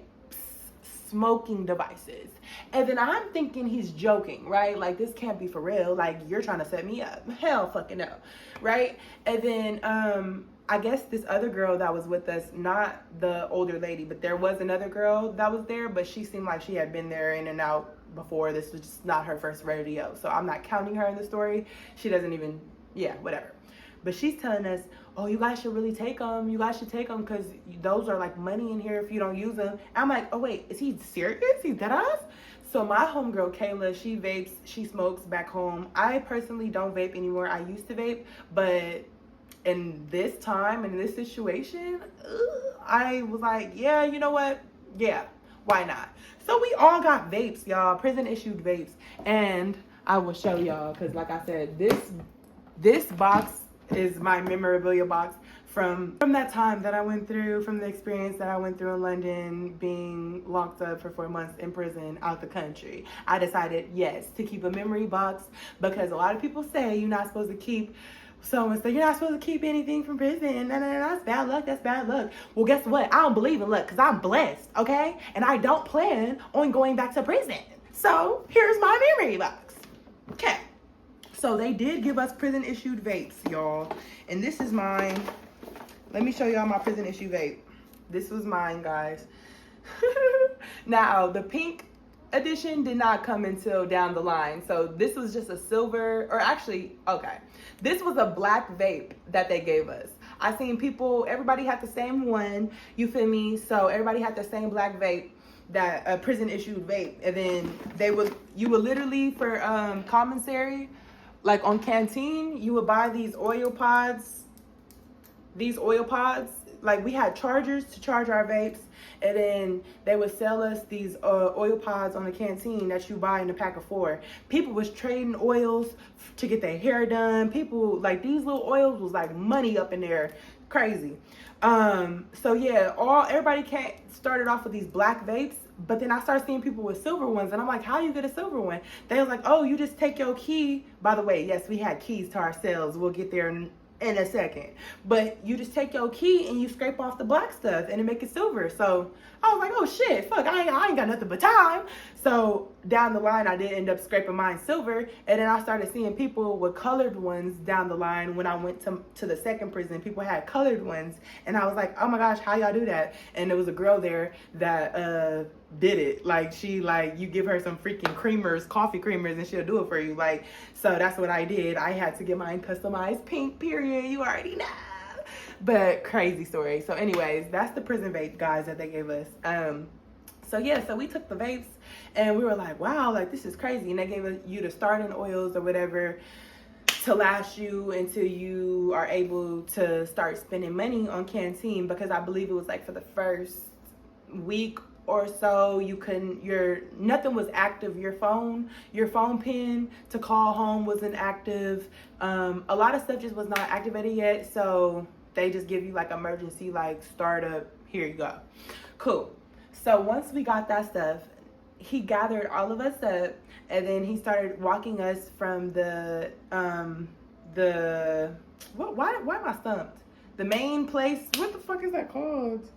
smoking devices. And then I'm thinking he's joking, right? Like, this can't be for real. Like, you're trying to set me up. Hell fucking no, right? And then I guess this other girl that was with us, not the older lady, but there was another girl that was there, but she seemed like she had been there in and out before. This was just not her first rodeo. So I'm not counting her in the story. She doesn't even, yeah, whatever. But she's telling us, oh, you guys should really take them. You guys should take them because those are like money in here if you don't use them. I'm like, oh, wait, is he serious? He's dead ass? So my homegirl, Kayla, she vapes, she smokes back home. I personally don't vape anymore. I used to vape, but in this time, in this situation, I was like, yeah, you know what? Yeah, why not? So we all got vapes, y'all, prison issued vapes. And I will show y'all because, like I said, this box is my memorabilia box from that time that I went through, from the experience that I went through in London, being locked up for 4 months in prison out the country. I decided, yes, to keep a memory box because a lot of people say you're not supposed to keep, someone say you're not supposed to keep anything from prison. No, that's bad luck, that's bad luck. Well, guess what? I don't believe in luck because I'm blessed, okay? And I don't plan on going back to prison. So here's my memory box. Okay. So they did give us prison issued vapes, y'all. And this is mine. Let me show y'all my prison issue vape. This was mine, guys. Now, the pink edition did not come until down the line. So this was just a silver, or actually, okay. This was a black vape that they gave us. I seen people, everybody had the same one, you feel me? So everybody had the same black vape, that a prison issued vape. And then you would literally, for commissary, like on Canteen, you would buy these oil pods. Like, we had chargers to charge our vapes, and then they would sell us these oil pods on the Canteen that you buy in a pack of 4. People was trading oils to get their hair done. People, like, these little oils was like money up in there. Crazy. So yeah, everybody started off with these black vapes, but then I started seeing people with silver ones, and I'm like, how you get a silver one? They was like, oh, you just take your key. By the way, yes, we had keys to our cells. We'll get there in a second. But you just take your key and you scrape off the black stuff and it make it silver. So I was like, oh shit, fuck, I ain't got nothing but time. So down the line, I did end up scraping mine silver. And then I started seeing people with colored ones down the line. When I went to the second prison, people had colored ones. And I was like, oh my gosh, how y'all do that? And there was a girl there that did it. Like, you give her some freaking creamers, coffee creamers, and she'll do it for you. Like, so that's what I did. I had to get mine customized pink, period. You already know. But crazy story. So anyways, that's the prison vape, guys, that they gave us. So yeah, so we took the vapes and we were like, wow, like, this is crazy. And they gave you the starting oils or whatever to last you until you are able to start spending money on Canteen, because I believe it was like for the first week or so, nothing was active. Your phone pin to call home wasn't active. A lot of stuff just was not activated yet. So they just give you like emergency, like, startup, here you go. Cool. So once we got that stuff, he gathered all of us up, and then he started walking us from the why am I stumped? The main place. What the fuck is that called?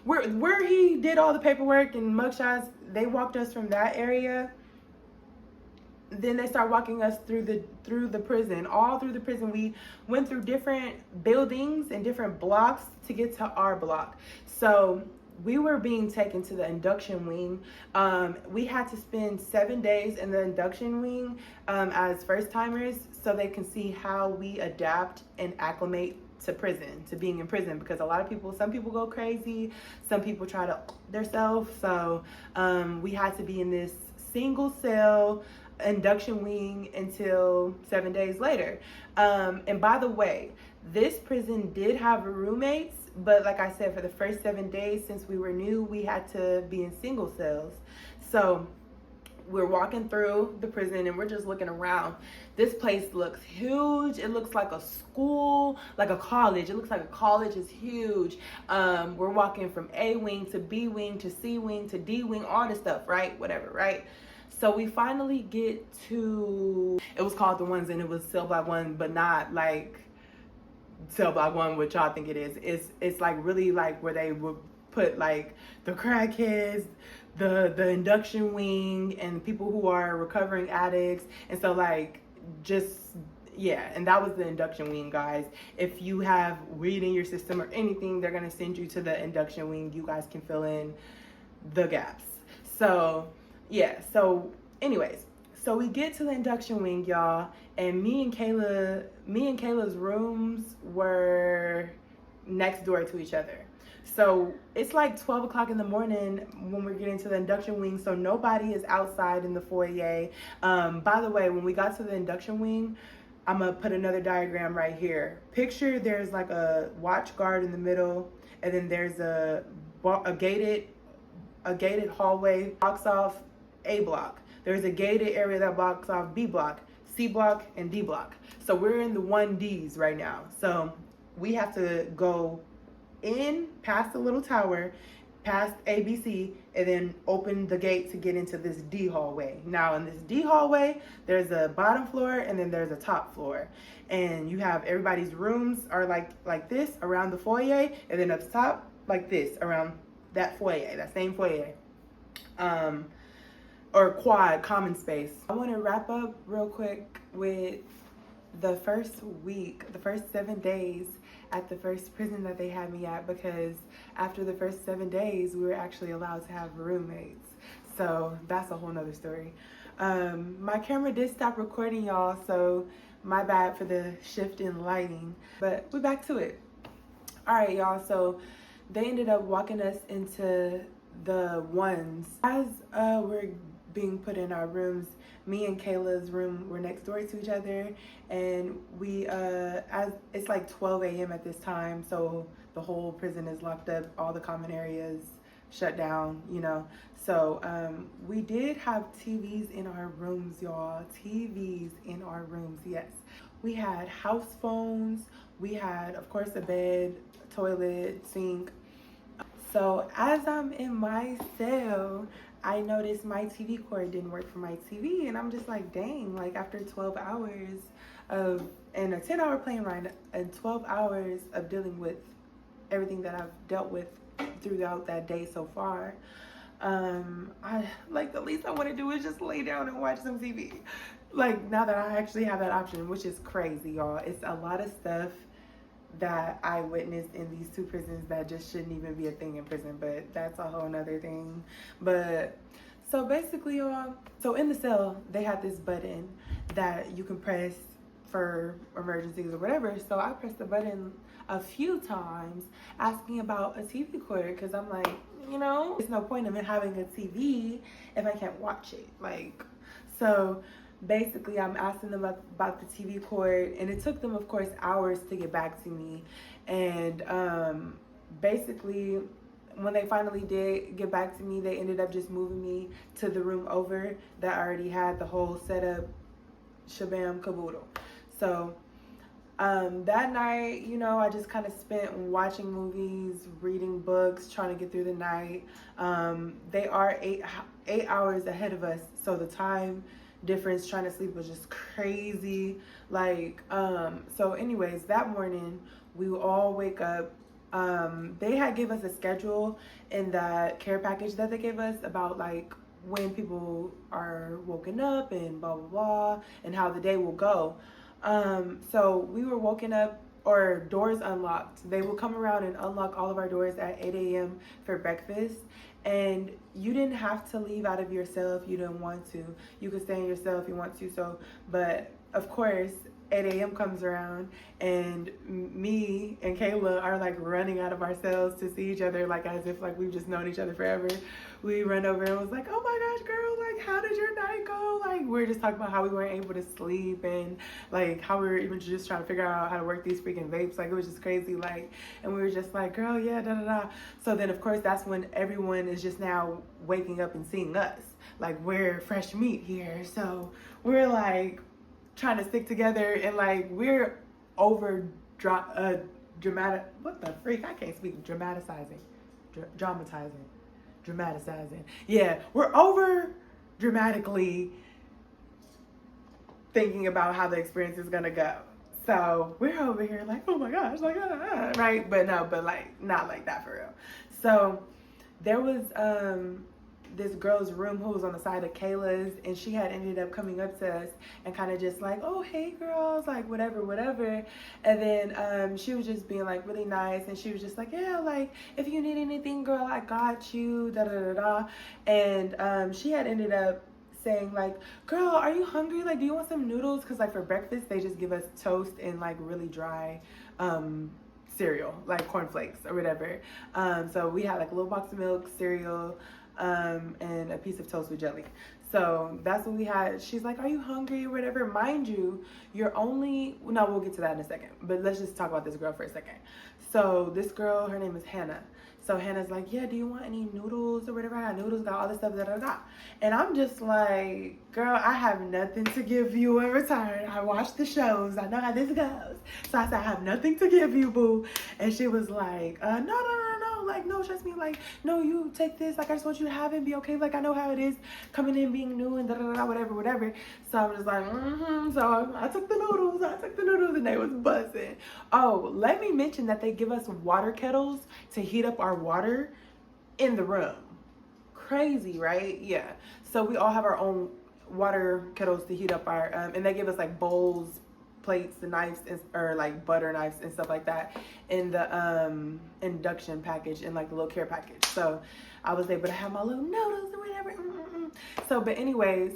Where he did all the paperwork and mugshots. They walked us from that area. Then they start walking us through the prison. All through the prison, we went through different buildings and different blocks to get to our block. So we were being taken to the induction wing. We had to spend 7 days in the induction wing as first timers, so they can see how we adapt and acclimate to prison, to being in prison, because a lot of people, some people go crazy, some people try to themselves. So we had to be in this single cell induction wing until 7 days later. And by the way, this prison did have roommates, but like I said, for the first 7 days, since we were new, we had to be in single cells. So we're walking through the prison and we're just looking around. This place looks huge. It looks like a school, like a college. It looks like a college is huge. We're walking from A wing to B wing to C wing to D wing, all this stuff, right? Whatever, right? So we finally get to, it was called the Ones, and it was Cell Block 1, but not like Cell Block 1, which y'all think it is. It's like really like where they would put like the crackheads, the induction wing, and people who are recovering addicts. And so like just, yeah, and that was the induction wing, guys. If you have weed in your system or anything, they're gonna send you to the induction wing. You guys can fill in the gaps. So yeah, so anyways, so we get to the induction wing, y'all, and me and Kayla's rooms were next door to each other. So it's like 12 o'clock in the morning when we're getting to the induction wing, so nobody is outside in the foyer. By the way, when we got to the induction wing, I'm gonna put another diagram right here. Picture there's like a watch guard in the middle, and then there's a gated hallway blocks off A block. There's a gated area that blocks off B block, C block, and D block. So we're in the 1Ds right now. So we have to go in past the little tower, past ABC, and then open the gate to get into this D hallway. Now in this D hallway, there's a bottom floor and then there's a top floor. And you have everybody's rooms are like this around the foyer, and then up top like this around that foyer, that same foyer. Or quad, common space. I want to wrap up real quick with the first week, the first 7 days at the first prison that they had me at, because after the first 7 days, we were actually allowed to have roommates. So that's a whole nother story. My camera did stop recording, y'all, so my bad for the shift in lighting, but we're back to it. All right, y'all, so they ended up walking us into the Ones. As we're being put in our rooms, me and Kayla's room were next door to each other, and we as it's like 12 a.m. at this time, so the whole prison is locked up, all the common areas shut down, you know. So we did have TVs in our rooms, y'all. TVs in our rooms, yes. We had house phones, we had, of course, a bed, toilet, sink. So as I'm in my cell, I noticed my TV cord didn't work for my TV, and I'm just like, dang, like after 12 hours of, and a 10-hour plane ride, and 12 hours of dealing with everything that I've dealt with throughout that day so far, I like, the least I want to do is just lay down and watch some TV. Like, now that I actually have that option, which is crazy, y'all. It's a lot of stuff that I witnessed in these two prisons that just shouldn't even be a thing in prison, but that's a whole nother thing. But so basically, y'all, so in the cell they had this button that you can press for emergencies or whatever. So I pressed the button a few times asking about a TV cord, because I'm like, you know, there's no point in having a TV if I can't watch it. Like, so basically I'm asking them about the TV cord, and it took them, of course, hours to get back to me. And basically when they finally did get back to me, they ended up just moving me to the room over that already had the whole setup, shabam caboodle. So That night, you know, I just kind of spent watching movies, reading books, trying to get through the night. They are 8 hours ahead of us, so the time difference trying to sleep was just crazy. Like, so anyways, that morning we would all wake up. They had give us a schedule in that care package that they gave us about like when people are woken up and blah blah blah and how the day will go. So we were woken up or doors unlocked. They will come around and unlock all of our doors at 8 a.m. for breakfast. And you didn't have to leave out of your cell if you didn't want to. You could stay in your cell if you want to. So, but of course, 8 a.m. comes around and me and Kayla are like running out of our cells to see each other, like as if like we've just known each other forever. We run over and was like, oh my gosh, girl, like how did your night go? Like we're just talking about how we weren't able to sleep and like how we were even just trying to figure out how to work these freaking vapes. Like it was just crazy. Like, and we were just like, girl, yeah, da da da. So then of course that's when everyone is just now waking up and seeing us. Like we're fresh meat here. So we're like trying to stick together and like we're over dramatic. What the freak? I can't speak. Dramatizing. Yeah, we're over dramatically thinking about how the experience is gonna go. So we're over here like, oh my gosh, like, right? But no, but like not like that for real. So there was this girl's room who was on the side of Kayla's, and she had ended up coming up to us and kind of just like, oh hey girls, like whatever. And then she was just being like really nice, and she was just like, yeah, like if you need anything, girl, I got you, da da da da. And she had ended up saying like, girl, are you hungry? Like, do you want some noodles? Because like for breakfast they just give us toast and like really dry cereal, like cornflakes or whatever. So we had like a little box of milk, cereal, and a piece of toast with jelly. So that's what we had. She's like, are you hungry or whatever? Mind you, you're only, no, we'll get to that in a second, but let's just talk about this girl for a second. So this girl, her name is Hannah. So Hannah's like, yeah, do you want any noodles or whatever? I got noodles, got all this stuff that I got. And I'm just like, girl, I have nothing to give you in return. I watch the shows. I know how this goes. So I said, I have nothing to give you, boo. And she was like, no. Like, no, trust me. Like, no, you take this. Like, I just want you to have it and be okay. Like, I know how it is coming in, being new and da-da-da, whatever. So I was just like, So I took the noodles. And they was buzzing. Oh, let me mention that they give us water kettles to heat up our water in the room. Crazy, right? Yeah. So we all have our own water kettles to heat up our, and they give us like bowls, plates, and knives, or like butter knives and stuff like that in the induction package, in like the little care package. So I was able to have my little noodles or whatever. So, but anyways,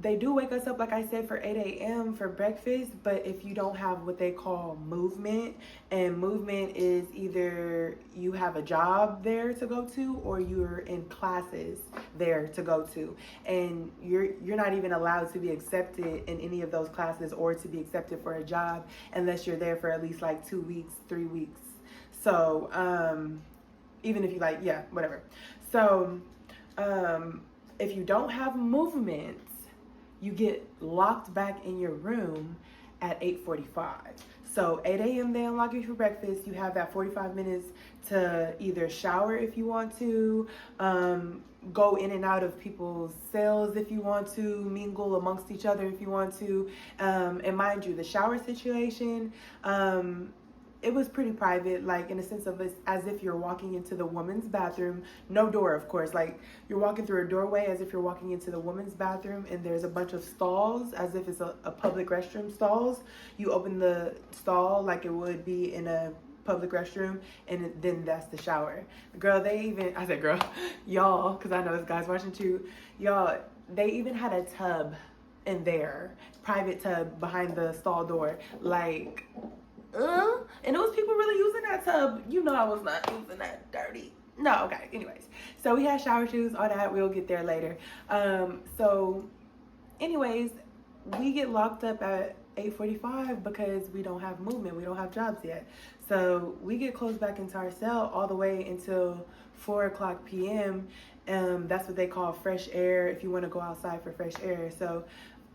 they do wake us up, like I said, for 8 a.m. for breakfast, but if you don't have what they call movement, and movement is either you have a job there to go to or you're in classes there to go to, and you're not even allowed to be accepted in any of those classes or to be accepted for a job unless you're there for at least like 2 weeks, 3 weeks. So even if you like, yeah, whatever. So if you don't have movement, you get locked back in your room at 8:45. So 8 a.m. they unlock you for breakfast. You have that 45 minutes to either shower if you want to, go in and out of people's cells if you want to, mingle amongst each other if you want to. And mind you, the shower situation, it was pretty private, like in a sense of as if you're walking into the woman's bathroom. No door, of course. Like you're walking through a doorway as if you're walking into the woman's bathroom, and there's a bunch of stalls as if it's a public restroom stalls. You open the stall like it would be in a public restroom, and then that's the shower. Girl, I said girl, y'all, because I know this guy's watching too. Y'all, they even had a tub in there, private tub behind the stall door. Like, and it was people really using that tub. You know I was not using that dirty. No, okay, anyways. So we had shower shoes, all that. We'll get there later. So anyways, we get locked up at 8:45 because we don't have movement. We don't have jobs yet. So we get closed back into our cell all the way until 4:00 p.m. That's what they call fresh air, if you want to go outside for fresh air. So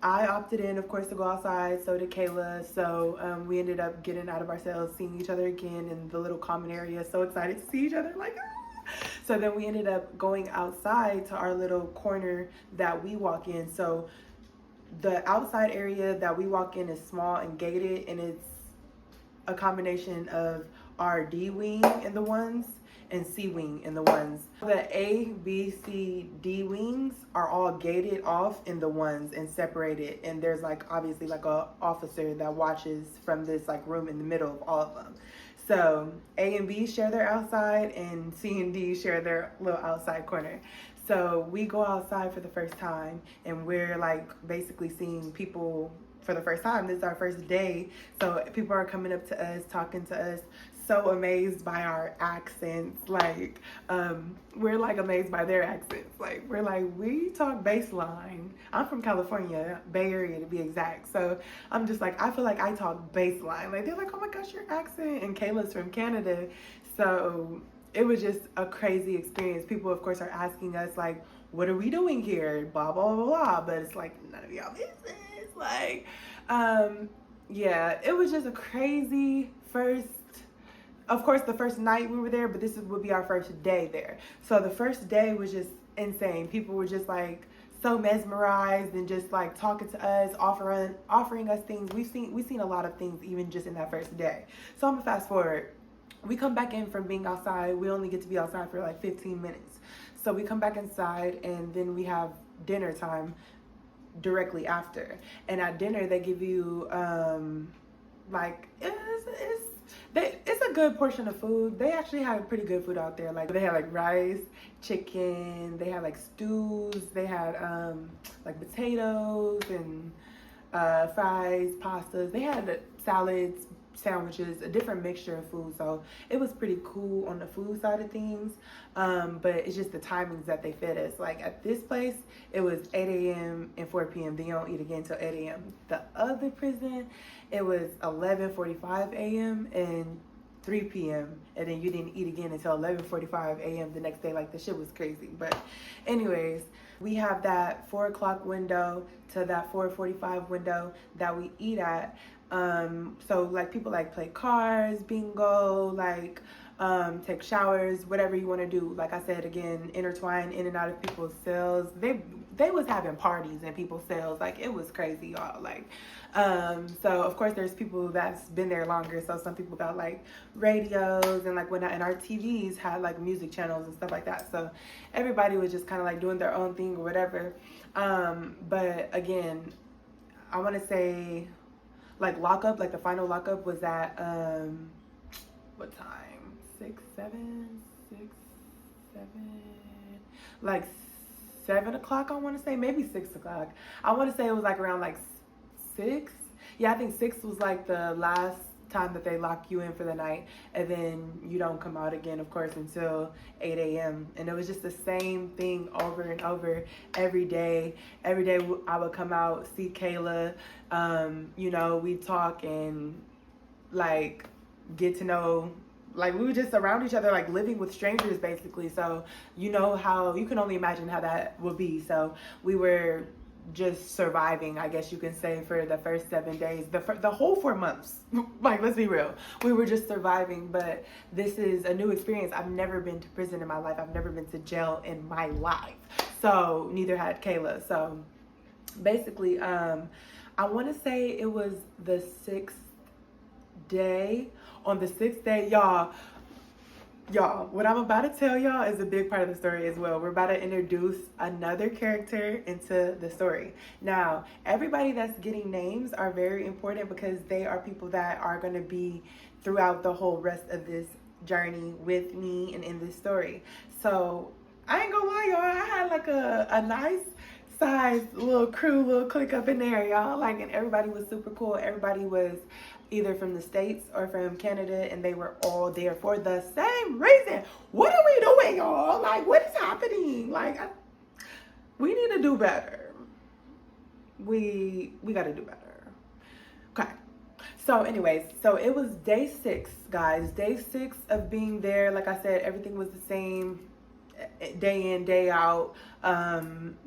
I opted in, of course, to go outside. So did Kayla. So we ended up getting out of ourselves, seeing each other again in the little common area. So excited to see each other, like, ah! So then we ended up going outside to our little corner that we walk in. So the outside area that we walk in is small and gated, and it's a combination of our D wing in the ones and C wing in the ones. The A, B, C, D wings are all gated off in the ones and separated, and there's like obviously like a officer that watches from this like room in the middle of all of them. So A and B share their outside, and C and D share their little outside corner. So we go outside for the first time, and we're like basically seeing people for the first time. This is our first day. So people are coming up to us, talking to us, so amazed by our accents. Like, we're like amazed by their accents. Like, we're like, we talk baseline. I'm from California, Bay Area to be exact. So I'm just like, I feel like I talk baseline. Like, they're like, oh my gosh, your accent. And Kayla's from Canada. So it was just a crazy experience. People, of course, are asking us, like, what are we doing here? Blah, blah, blah, blah. But it's like, none of y'all business. Like, yeah, it was just a crazy first. Of course, the first night we were there, but this would be our first day there. So the first day was just insane. People were just like so mesmerized and just like talking to us, offering us things. We've seen a lot of things even just in that first day. So I'm gonna fast forward. We come back in from being outside. We only get to be outside for like 15 minutes. So we come back inside, and then we have dinner time directly after. And at dinner, they give you like it's a good portion of food. They actually have pretty good food out there. Like they had like rice, chicken, they had like stews, they had like potatoes and fries, pastas. They had salads, sandwiches, a different mixture of food. So it was pretty cool on the food side of things. But it's just the timings that they fed us. Like at this place, it was 8 a.m. and 4 p.m. Then you don't eat again until 8 a.m. The other prison, it was 11:45 a.m. and 3 p.m. and then you didn't eat again until 11:45 a.m. the next day. Like the shit was crazy. But anyways, we have that 4 o'clock window to that 4:45 window that we eat at. So like people like play cards, bingo, like take showers, whatever you want to do. Like I said, again, intertwine in and out of people's cells. They was having parties in people's cells. Like it was crazy, y'all. Like so of course there's people that's been there longer. So some people got like radios and like whatnot, and our TVs had like music channels and stuff like that. So everybody was just kind of like doing their own thing or whatever. But again, I want to say like lockup, like the final lockup was at what time? 7 o'clock, I want to say, maybe 6 o'clock. I want to say it was like around like 6. Yeah, I think 6 was like the last time that they lock you in for the night, and then you don't come out again, of course, until 8 a.m. And it was just the same thing over and over every day. Every day I would come out, see Kayla, you know, we'd talk and like get to know, like we would just surround each other, like living with strangers basically. So you know how, you can only imagine how that would be. So we were just surviving, I guess you can say, for the first 7 days, the whole 4 months. Like, let's be real, we were just surviving. But this is a new experience. I've never been to prison in my life. I've never been to jail in my life. So neither had Kayla. So basically, I want to say it was the 6th day. On the 6th day, y'all, what I'm about to tell y'all is a big part of the story as well. We're about to introduce another character into the story. Now, everybody that's getting names are very important because they are people that are going to be throughout the whole rest of this journey with me and in this story. So I ain't gonna lie, y'all, I had like a nice size little crew, little clique up in there, y'all. Like, and everybody was super cool. Everybody was either from the States or from Canada, and they were all there for the same reason. What are we doing, y'all? Like, what is happening? Like, we need to do better. We got to do better. Okay. So anyways, so it was day 6, guys. Day 6 of being there. Like I said, everything was the same. day in, day out,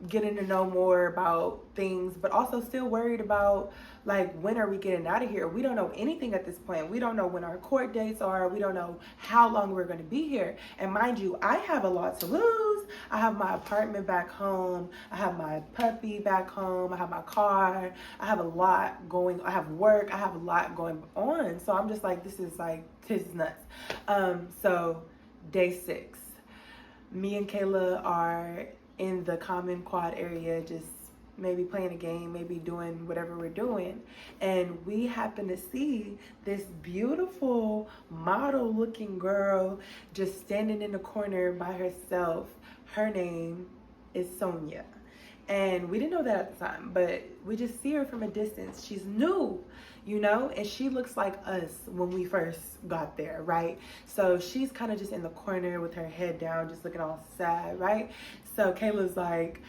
getting to know more about things, but also still worried about, like, when are we getting out of here? We don't know anything at this point. We don't know when our court dates are. We don't know how long we're going to be here. And mind you, I have a lot to lose. I have my apartment back home. I have my puppy back home. I have my car. I have a lot going. I have work. I have a lot going on. So I'm just like, this is nuts. So day 6, me and Kayla are in the common quad area, just maybe playing a game, maybe doing whatever we're doing, and we happen to see this beautiful model looking girl just standing in the corner by herself. Her name is Sonia, and we didn't know that at the time, but we just see her from a distance. She's new, you know, and she looks like us when we first got there, right? So she's kind of just in the corner with her head down, just looking all sad, right? So Kayla's like,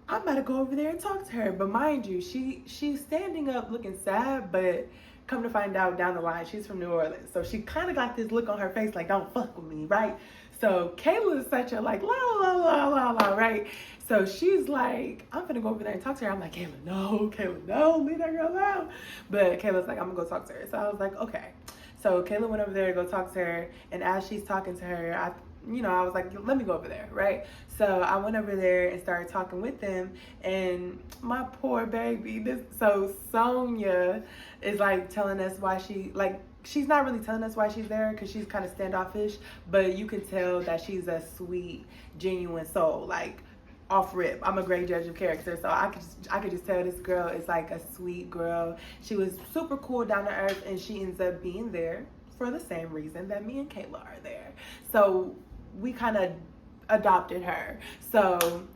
I'm about to go over there and talk to her. But mind you, she's standing up looking sad, but come to find out down the line, she's from New Orleans. So she kind of got this look on her face like, don't fuck with me, right? So Kayla is such a like, la, la, la, la, la, right? So she's like, I'm gonna go over there and talk to her. I'm like, Kayla, no, leave that girl alone. But Kayla's like, I'm gonna go talk to her. So I was like, okay. So Kayla went over there to go talk to her. And as she's talking to her, I was like, let me go over there, right? So I went over there and started talking with them, and my poor baby, so Sonia is like telling us why she's not really telling us why she's there because she's kind of standoffish, but you can tell that she's a sweet, genuine soul, like off rip. I'm a great judge of character, so I could just tell this girl is like a sweet girl. She was super cool, down to earth, and she ends up being there for the same reason that me and Kayla are there. So we kind of adopted her. So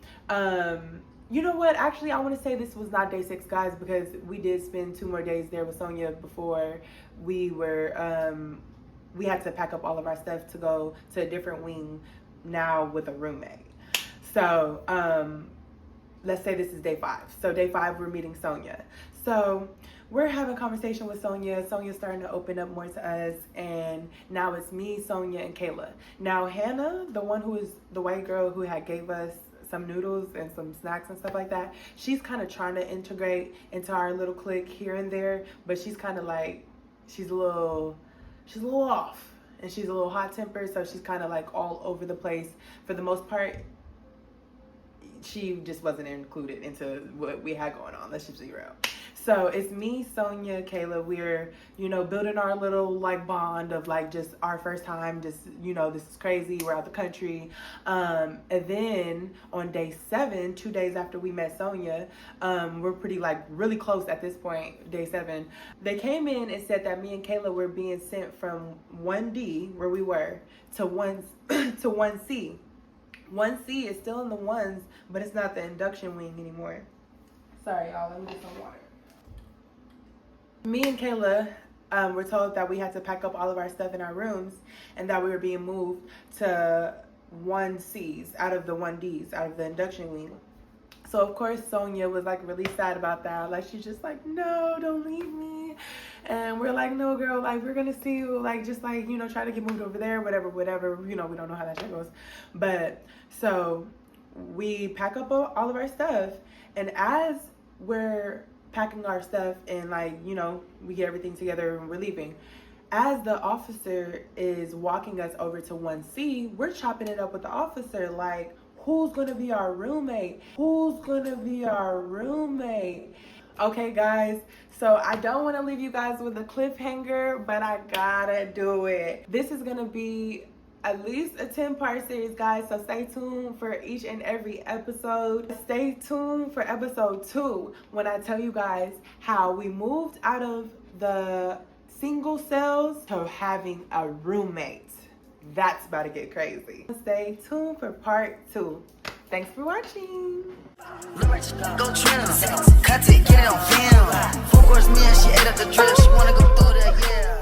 you know what, actually I want to say this was not day 6, guys, because we did spend 2 more days there with Sonia before we had to pack up all of our stuff to go to a different wing now with a roommate. So let's say this is day 5. So day 5, we're meeting Sonia. So we're having a conversation with Sonia. Sonia's starting to open up more to us, and now it's me, Sonia, and Kayla. Now Hannah, the one who is the white girl who had gave us some noodles and some snacks and stuff like that, she's kind of trying to integrate into our little clique here and there, but she's kind of like, she's a little off, and she's a little hot-tempered, so she's kind of like all over the place. For the most part, she just wasn't included into what we had going on. Let's just be real. So it's me, Sonia, Kayla. We're, building our little like bond of like just our first time, just, this is crazy. We're out the country. And then on day 7, 2 days after we met Sonia, we're pretty like really close at this point, day 7. They came in and said that me and Kayla were being sent from 1D, where we were, to 1C. 1C is still in the ones, but it's not the induction wing anymore. Sorry, y'all. Let me get some water. Me and Kayla were told that we had to pack up all of our stuff in our rooms and that we were being moved to 1Cs out of the 1Ds, out of the induction wing. So, of course, Sonia was like really sad about that. Like, she's just like, no, don't leave me. And we're like, no, girl, like, we're going to see you, like, just like, try to get moved over there, whatever. We don't know how that shit goes. But so we pack up all of our stuff. And as we're packing our stuff and like, we get everything together and we're leaving, as the officer is walking us over to 1C, we're chopping it up with the officer like, who's gonna be our roommate? Who's gonna be our roommate? Okay, guys, so I don't want to leave you guys with a cliffhanger, but I gotta do it. This is gonna be at least a 10-part series, guys, so stay tuned for each and every episode. Stay tuned for episode 2 when I tell you guys how we moved out of the single cells to having a roommate. That's about to get crazy. Stay tuned for part 2. Thanks for watching. Go trim, cut it, get it on film. 4 course meal, she ate up the drip. She wanna go through that, yeah.